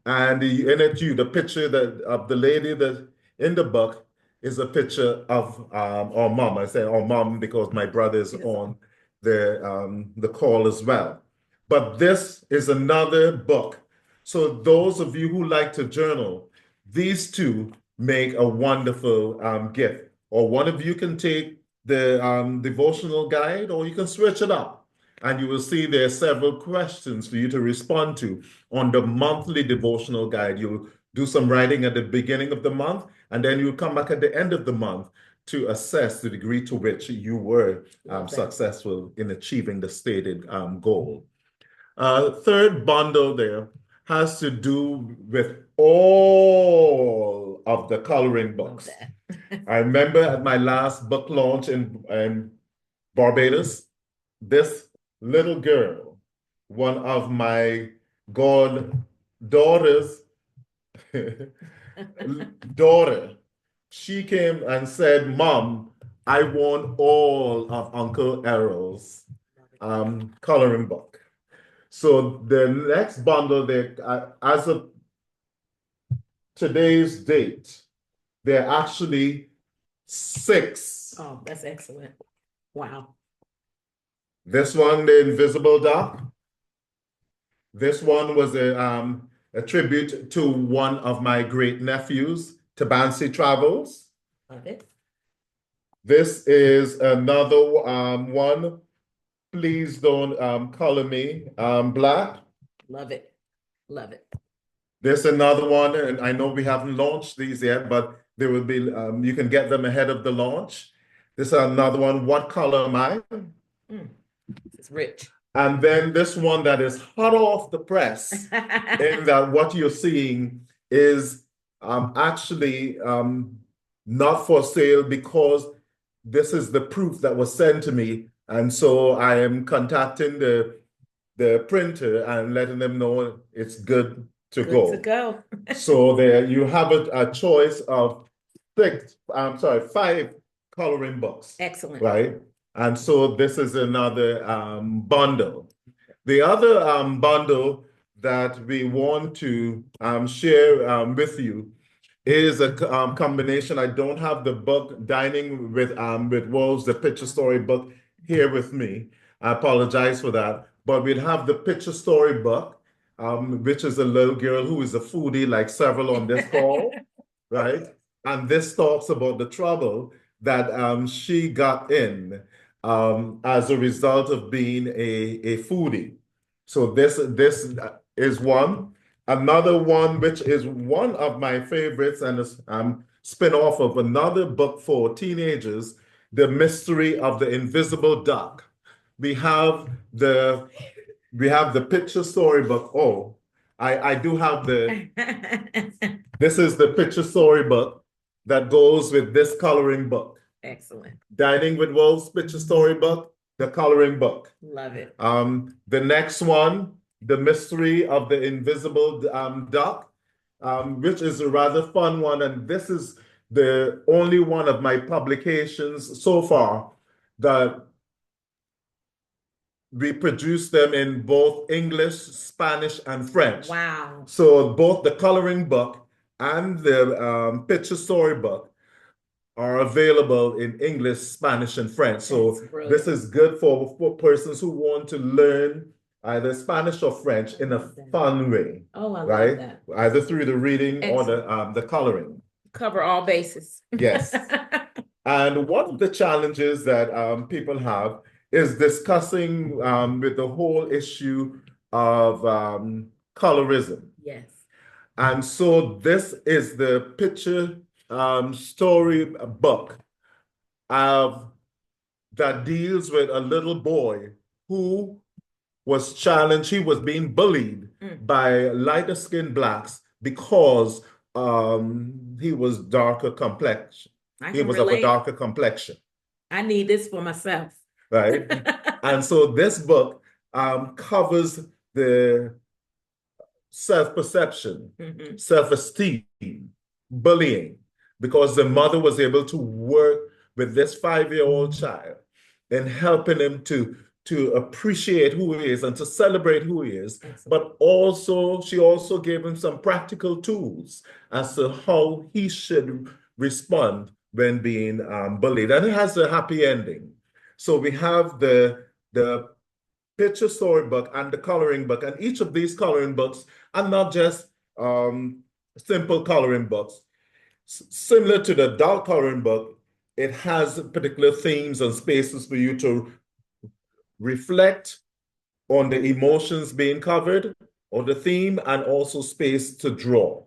[SPEAKER 1] And in it, the picture of the lady that in the book is a picture of our mom. I say our mom because my brother is on the call as well. But this is another book. So those of you who like to journal, these two make a wonderful gift. Or one of you can take the devotional guide, or you can switch it up. And you will see there are several questions for you to respond to on the monthly devotional guide. You'll do some writing at the beginning of the month, and then you'll come back at the end of the month to assess the degree to which you were successful in achieving the stated goal. Third bundle there has to do with all of the coloring books. I remember at my last book launch in Barbados, this little girl, one of my goddaughter's daughter, she came and said, "Mom, I want all of Uncle Errol's coloring book." So the next bundle, as of today's date, there are actually 6.
[SPEAKER 2] Oh, that's excellent. Wow.
[SPEAKER 1] This one, The Invisible Duck. This one was a tribute to one of my great nephews, Tabansi Travels.
[SPEAKER 2] Love it.
[SPEAKER 1] This is another one, Please Don't Color Me Black.
[SPEAKER 2] Love it. Love it.
[SPEAKER 1] There's another one, and I know we haven't launched these yet, but there will be, you can get them ahead of the launch. This is another one, What Color Am I?
[SPEAKER 2] It's rich.
[SPEAKER 1] And then this one that is hot off the press, in that what you're seeing is actually not for sale, because this is the proof that was sent to me. And so I am contacting the printer and letting them know it's good to go.
[SPEAKER 2] Good to go.
[SPEAKER 1] So there you have a choice of 5 coloring books.
[SPEAKER 2] Excellent.
[SPEAKER 1] Right? And so this is another bundle. The other bundle that we want to share with you is a combination. I don't have the book Dining with Wolves, the picture story book here with me. I apologize for that. But we'd have the picture story book, which is a little girl who is a foodie, like several on this call, right? And this talks about the trouble that she got in as a result of being a foodie. So this is one. Another one, which is one of my favorites and a spin-off of another book for teenagers, The Mystery of the Invisible Duck. We have the picture storybook. Oh, I do have this is the picture storybook that goes with this coloring book.
[SPEAKER 2] Excellent.
[SPEAKER 1] Dining with Wolves picture storybook, the coloring book.
[SPEAKER 2] Love it.
[SPEAKER 1] The next one, The Mystery of the Invisible Duck, which is a rather fun one. And this is the only one of my publications so far that we produce them in both English, Spanish, and French.
[SPEAKER 2] Wow.
[SPEAKER 1] So both the coloring book and the picture storybook are available in English, Spanish, and French. So this is good for persons who want to learn either Spanish or French in a fun way.
[SPEAKER 2] Oh, I
[SPEAKER 1] right?
[SPEAKER 2] love that.
[SPEAKER 1] Either through the reading or
[SPEAKER 2] Excellent.
[SPEAKER 1] the coloring.
[SPEAKER 2] Cover all bases.
[SPEAKER 1] Yes. And one of the challenges that people have is discussing with the whole issue of colorism.
[SPEAKER 2] Yes.
[SPEAKER 1] And so this is the picture story book that deals with a little boy who was challenged. He was being bullied by lighter skinned blacks because he was darker complexion. He was of a darker complexion.
[SPEAKER 2] I need this for myself.
[SPEAKER 1] Right. And so this book covers the self-perception, self-esteem, bullying, because the mother was able to work with this 5-year-old child and helping him to appreciate who he is and to celebrate who he is. Excellent. But also, she also gave him some practical tools as to how he should respond when being bullied. And it has a happy ending. So we have the picture storybook and the coloring book. And each of these coloring books are not just simple coloring books. Similar to the adult coloring book, it has particular themes and spaces for you to reflect on the emotions being covered or the theme, and also space to draw.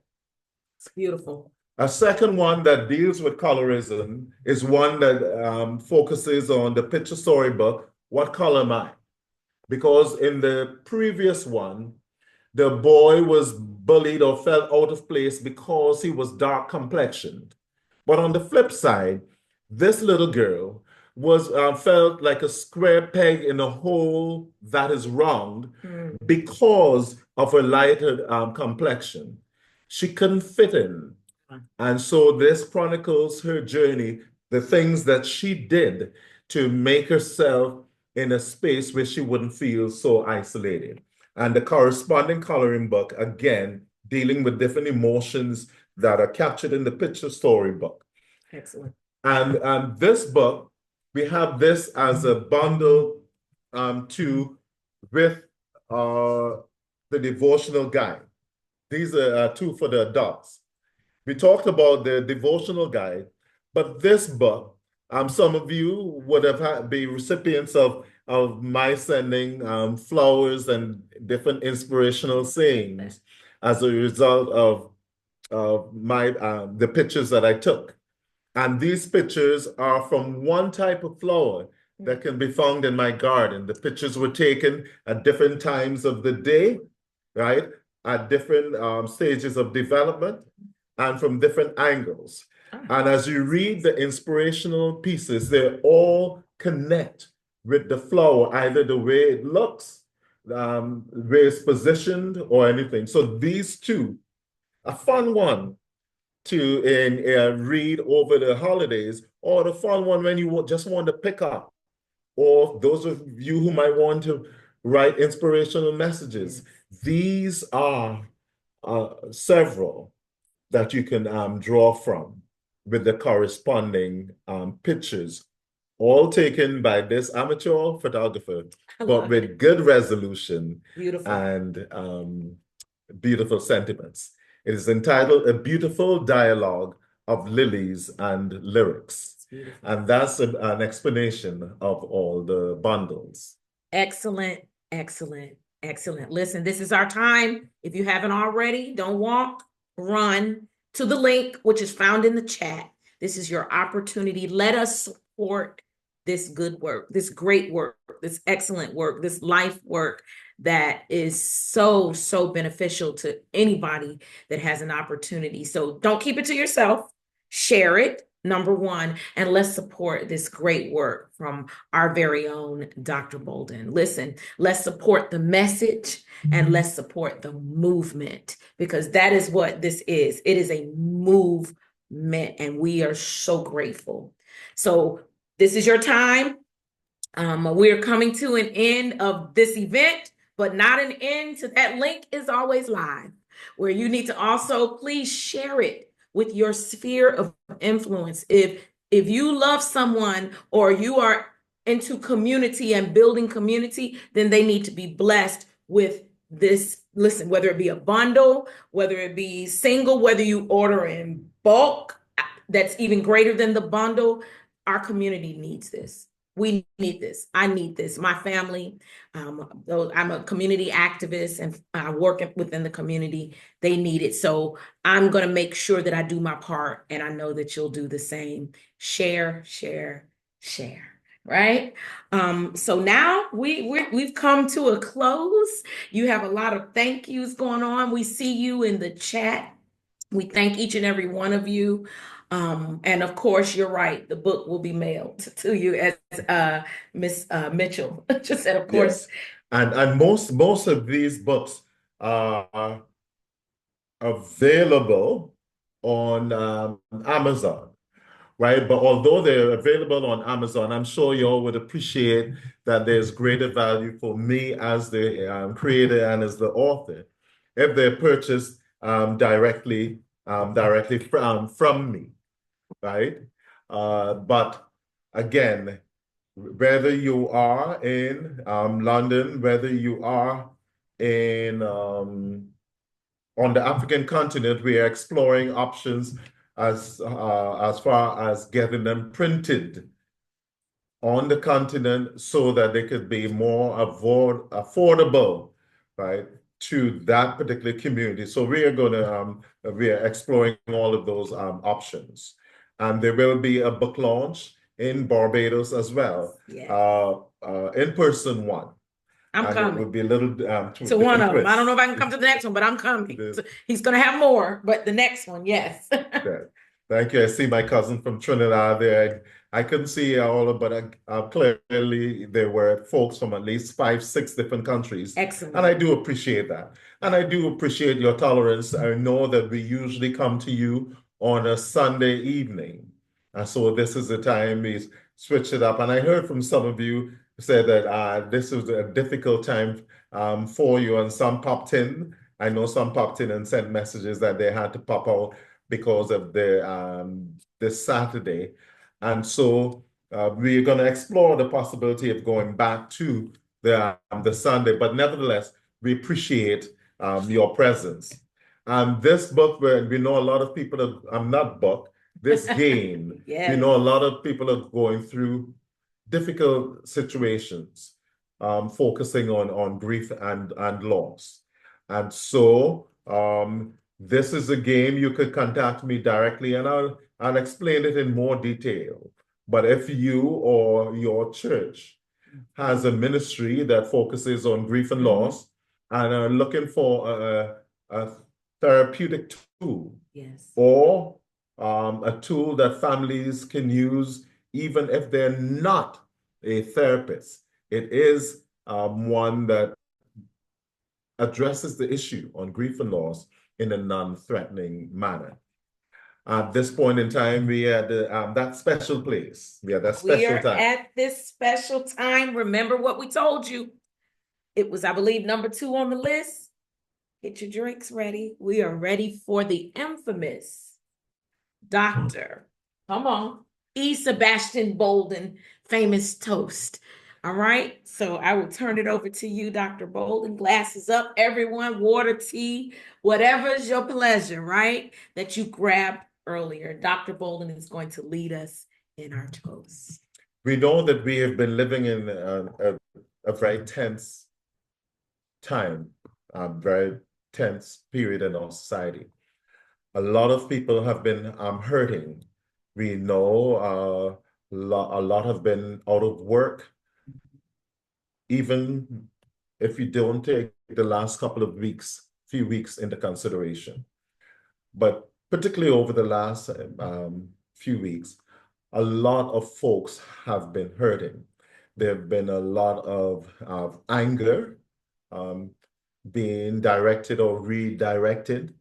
[SPEAKER 2] It's beautiful.
[SPEAKER 1] A second one that deals with colorism is one that focuses on the picture storybook, What Color Am I? Because in the previous one, the boy was bullied or felt out of place because he was dark complexioned. But on the flip side, this little girl was felt like a square peg in a hole that is round because of her lighter complexion. She couldn't fit in. And so this chronicles her journey, the things that she did to make herself in a space where she wouldn't feel so isolated. And the corresponding coloring book, again, dealing with different emotions that are captured in the picture storybook.
[SPEAKER 2] Excellent.
[SPEAKER 1] And this book, we have this as a bundle too with the devotional guide. These are two for the adults. We talked about the devotional guide, but this book, some of you would have been recipients of my sending flowers and different inspirational sayings as a result of my the pictures that I took. And these pictures are from one type of flower that can be found in my garden. The pictures were taken at different times of the day, right? At different stages of development and from different angles. And as you read the inspirational pieces, they all connect with the flower, either the way it looks, the way it's positioned, or anything. So these two, a fun one to read over the holidays, or the fun one when you just want to pick up, or those of you who might want to write inspirational messages. These are several that you can draw from with the corresponding pictures, all taken by this amateur photographer, but with good resolution and beautiful sentiments. It is entitled A Beautiful Dialogue of Lilies and Lyrics. And that's an explanation of all the bundles.
[SPEAKER 2] Excellent, excellent, excellent. Listen, this is our time. If you haven't already, don't walk, run to the link, which is found in the chat. This is your opportunity. Let us support this good work, this great work, this excellent work, this life work that is so, so beneficial to anybody that has an opportunity. So don't keep it to yourself. Share it, number one, and let's support this great work from our very own Dr. Bolden. Listen, let's support the message and let's support the movement, because that is what this is. It is a movement, and we are so grateful. So this is your time. We're coming to an end of this event, but not an end to that link is always live, where you need to also please share it with your sphere of influence. If you love someone or you are into community and building community, then they need to be blessed with this. Listen, whether it be a bundle, whether it be single, whether you order in bulk, that's even greater than the bundle. Our community needs this. We need this. I need this. My family, I'm a community activist and I work within the community. They need it. So I'm going to make sure that I do my part, and I know that you'll do the same. Share, share, share. Right. So now we've come to a close. You have a lot of thank yous going on. We see you in the chat. We thank each and every one of you. And of course, you're right. The book will be mailed to you, as Miss Mitchell just said, of course.
[SPEAKER 1] Yes. And most of these books are available on Amazon, right? But although they're available on Amazon, I'm sure you all would appreciate that there's greater value for me as the creator and as the author if they're purchased directly from me, right? But again, whether you are in London, whether you are in on the African continent, we are exploring options as far as getting them printed on the continent so that they could be more affordable, right, to that particular community. So we are exploring all of those options, and there will be a book launch in Barbados as well,
[SPEAKER 2] Yes.
[SPEAKER 1] in-person one.
[SPEAKER 2] I'm
[SPEAKER 1] And
[SPEAKER 2] coming.
[SPEAKER 1] it would be a little
[SPEAKER 2] To one of them. I don't know if I can come to the next one, but I'm coming. So he's going to have more, but the next one, yes.
[SPEAKER 1] Yeah. Thank you. I see my cousin from Trinidad there. I couldn't see all of, but clearly there were folks from at least 5, 6 different countries.
[SPEAKER 2] Excellent.
[SPEAKER 1] And I do appreciate that. And I do appreciate your tolerance. I know that we usually come to you on a Sunday evening. And so this is the time we switch it up. And I heard from some of you say that this was a difficult time for you, and some popped in. I know some popped in and sent messages that they had to pop out because of this Saturday. And so we're going to explore the possibility of going back to the Sunday, but nevertheless, we appreciate your presence. And this book, where we know a lot of people this game,
[SPEAKER 2] Yes.
[SPEAKER 1] we know a lot of people are going through difficult situations, focusing on grief and loss. And so this is a game. You could contact me directly and I'll explain it in more detail. But if you or your church has a ministry that focuses on grief and loss and are looking for a therapeutic tool,
[SPEAKER 2] yes,
[SPEAKER 1] or a tool that families can use even if they're not a therapist, it is one that addresses the issue on grief and loss in a non-threatening manner. At this point in time, we are at that special place. We are that special time.
[SPEAKER 2] At this special time. Remember what we told you. It was, I believe, number 2 on the list. Get your drinks ready. We are ready for the infamous Dr. Come on. Sebastian Bolden, famous toast. All right. So I will turn it over to you, Dr. Bolden. Glasses up, everyone. Water, tea, whatever's your pleasure, right? That you grabbed earlier. Dr. Bolden is going to lead us in our toast.
[SPEAKER 1] We know that we have been living in a very tense time, a very tense period in our society. A lot of people have been hurting. We know a lot have been out of work, even if you don't take the last few weeks into consideration. But particularly over the last few weeks, a lot of folks have been hurting. There have been a lot of anger being directed or redirected.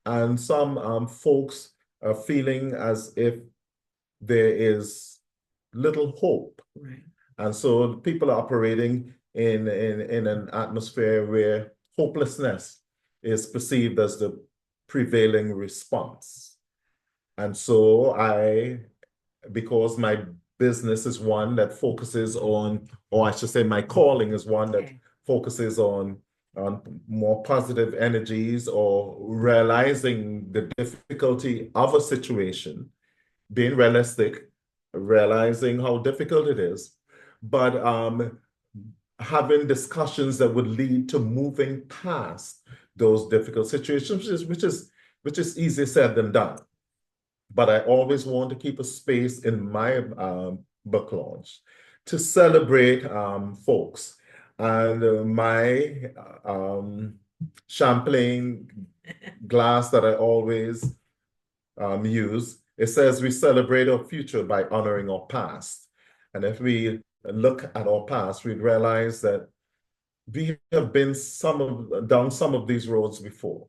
[SPEAKER 1] And some folks are feeling as if there is little hope.
[SPEAKER 2] Right.
[SPEAKER 1] And so people are operating in an atmosphere where hopelessness is perceived as the prevailing response. And so because my business is one that focuses on, or I should say my calling is one that focuses on more positive energies or realizing the difficulty of a situation, being realistic, realizing how difficult it is, but having discussions that would lead to moving past those difficult situations, which is easier said than done. But I always want to keep a space in my book launch to celebrate folks. And my champagne glass that I always use, it says we celebrate our future by honoring our past. And if we look at our past, we'd realize that we have been down some of these roads before.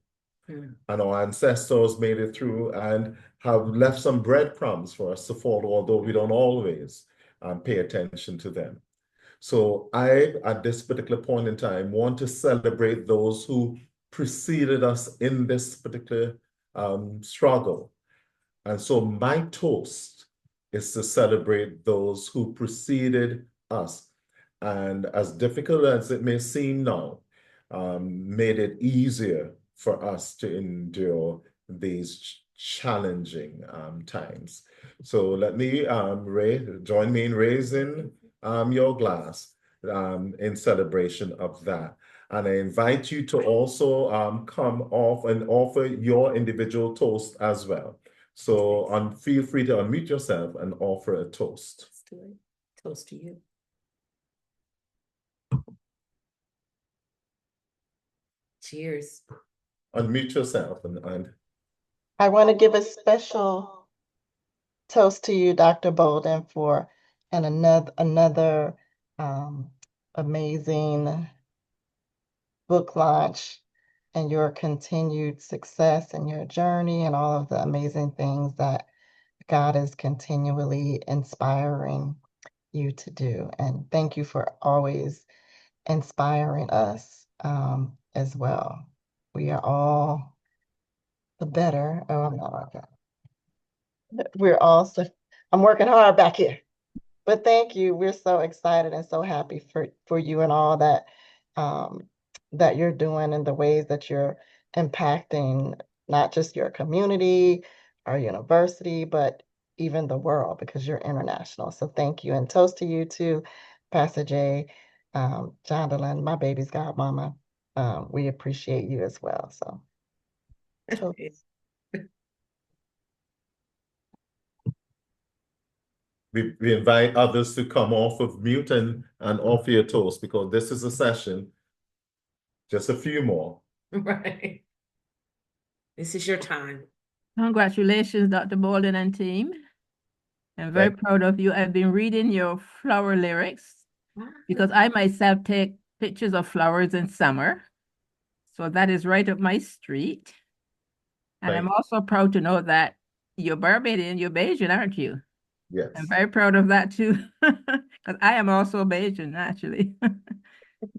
[SPEAKER 1] And our ancestors made it through and have left some breadcrumbs for us to follow, although we don't always pay attention to them. So I, at this particular point in time, want to celebrate those who preceded us in this particular struggle. And so my toast is to celebrate those who preceded us. And as difficult as it may seem now, made it easier for us to endure these challenging times. So let me, join me in raising your glass in celebration of that. And I invite you to also come off and offer your individual toast as well. So feel free to unmute yourself and offer a toast.
[SPEAKER 2] Let's do it. Toast to you. Cheers.
[SPEAKER 1] Unmute yourself and
[SPEAKER 3] I want to give a special toast to you, Dr. Bolden, for another amazing book launch and your continued success and your journey and all of the amazing things that God is continually inspiring you to do. And thank you for always inspiring us as well. We are all the better. Oh, I'm not like that. We're all, I'm working hard back here. But thank you. We're so excited and so happy for you and all that that you're doing and the ways that you're impacting not just your community, our university, but even the world, because you're international. So thank you. And toast to you too, Pastor Jay, Jonathan, my baby's godmama. We appreciate you as well. So toast.
[SPEAKER 1] we invite others to come off of mute and offer your toast, because this is a session. Just a few more.
[SPEAKER 2] Right. This is your time.
[SPEAKER 8] Congratulations, Dr. Bolden and team. I'm very proud of you. I've been reading your flower lyrics because I myself take pictures of flowers in summer. So that is right up my street. And I'm also proud to know that you're Barbadian, you're Bajan, aren't you?
[SPEAKER 1] Yes.
[SPEAKER 8] I'm very proud of that too, because I am also Bajan, actually.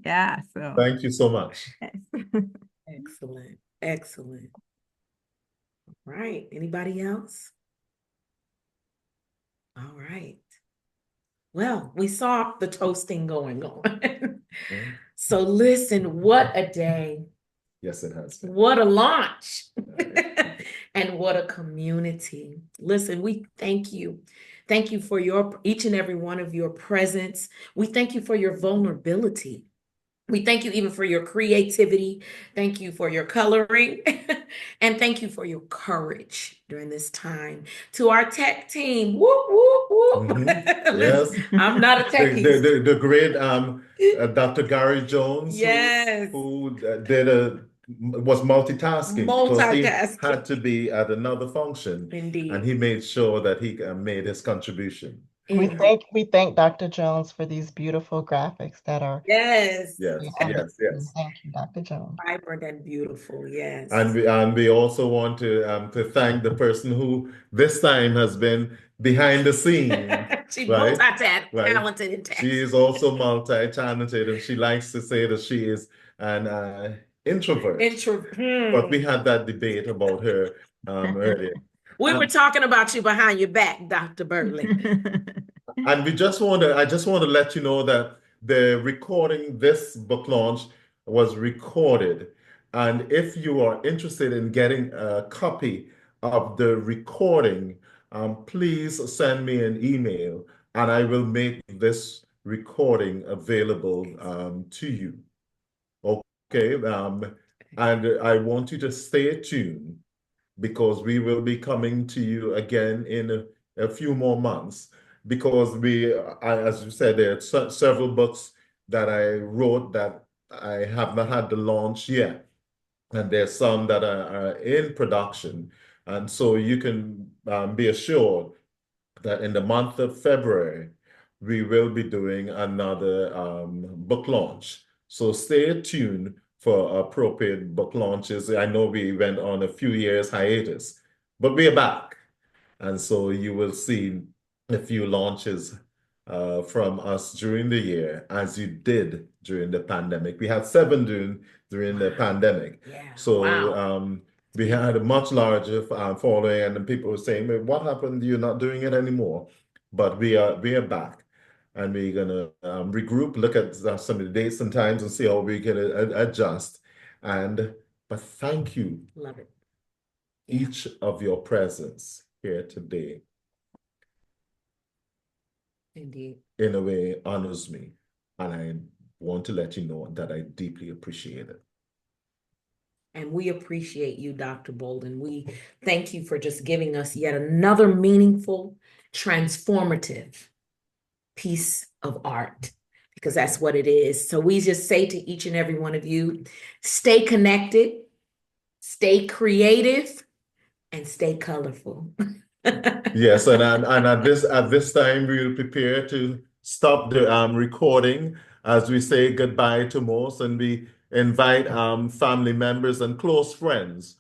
[SPEAKER 8] Yeah, so.
[SPEAKER 1] Thank you so much.
[SPEAKER 2] Excellent. Excellent. All right. Anybody else? All right. Well, we saw the toasting going on. So listen, what a day.
[SPEAKER 1] Yes, it has been.
[SPEAKER 2] What a launch. And what a community. Listen, we thank you. Thank you for each and every one of your presence. We thank you for your vulnerability. We thank you even for your creativity. Thank you for your coloring. And thank you for your courage during this time. To our tech team, whoop, whoop, whoop.
[SPEAKER 1] Yes.
[SPEAKER 2] I'm not a techie.
[SPEAKER 1] The great Dr. Gary Jones,
[SPEAKER 2] yes,
[SPEAKER 1] who was multitasking because he had to be at another function.
[SPEAKER 2] Indeed.
[SPEAKER 1] And he made sure that he made his contribution.
[SPEAKER 3] We thank Dr. Jones for these beautiful graphics that are
[SPEAKER 2] yes.
[SPEAKER 3] Thank you, Dr. Jones.
[SPEAKER 2] Vibrant and beautiful, yes.
[SPEAKER 1] And we also want to thank the person who this time has been behind the scenes
[SPEAKER 2] She's
[SPEAKER 1] right? Right.
[SPEAKER 2] multi-talented and
[SPEAKER 1] She is
[SPEAKER 2] talented.
[SPEAKER 1] also multi-talented, and she likes to say that she is an introvert. But we had that debate about her earlier.
[SPEAKER 2] We were talking about you behind your back, Dr. Burley.
[SPEAKER 1] And I just want to let you know that the recording, this book launch was recorded. And if you are interested in getting a copy of the recording, please send me an email and I will make this recording available to you. Okay. And I want you to stay tuned because we will be coming to you again in a few more months because as you said, there are several books that I wrote that I have not had the launch yet. And there's some that are in production. And so you can be assured that in the month of February, we will be doing another book launch. So stay tuned for appropriate book launches. I know we went on a few years hiatus, but we are back. And so you will see a few launches from us during the year, as you did during the pandemic. We had 7 during the pandemic.
[SPEAKER 2] Yeah.
[SPEAKER 1] So
[SPEAKER 2] Wow.
[SPEAKER 1] we had a much larger following, and then people were saying, "Well, what happened? You're not doing it anymore." But we are back, and we're gonna regroup, look at some of the dates and times, and see how we can adjust. But thank you,
[SPEAKER 2] Love it.
[SPEAKER 1] each of your presence here today.
[SPEAKER 2] Indeed.
[SPEAKER 1] In a way, honors me, and I want to let you know that I deeply appreciate it.
[SPEAKER 2] And we appreciate you, Dr. Bolden. We thank you for just giving us yet another meaningful, transformative piece of art, because that's what it is. So we just say to each and every one of you, stay connected, stay creative, and stay colorful.
[SPEAKER 1] Yes, and at this time we'll prepare to stop the recording as we say goodbye to most, and we invite family members and close friends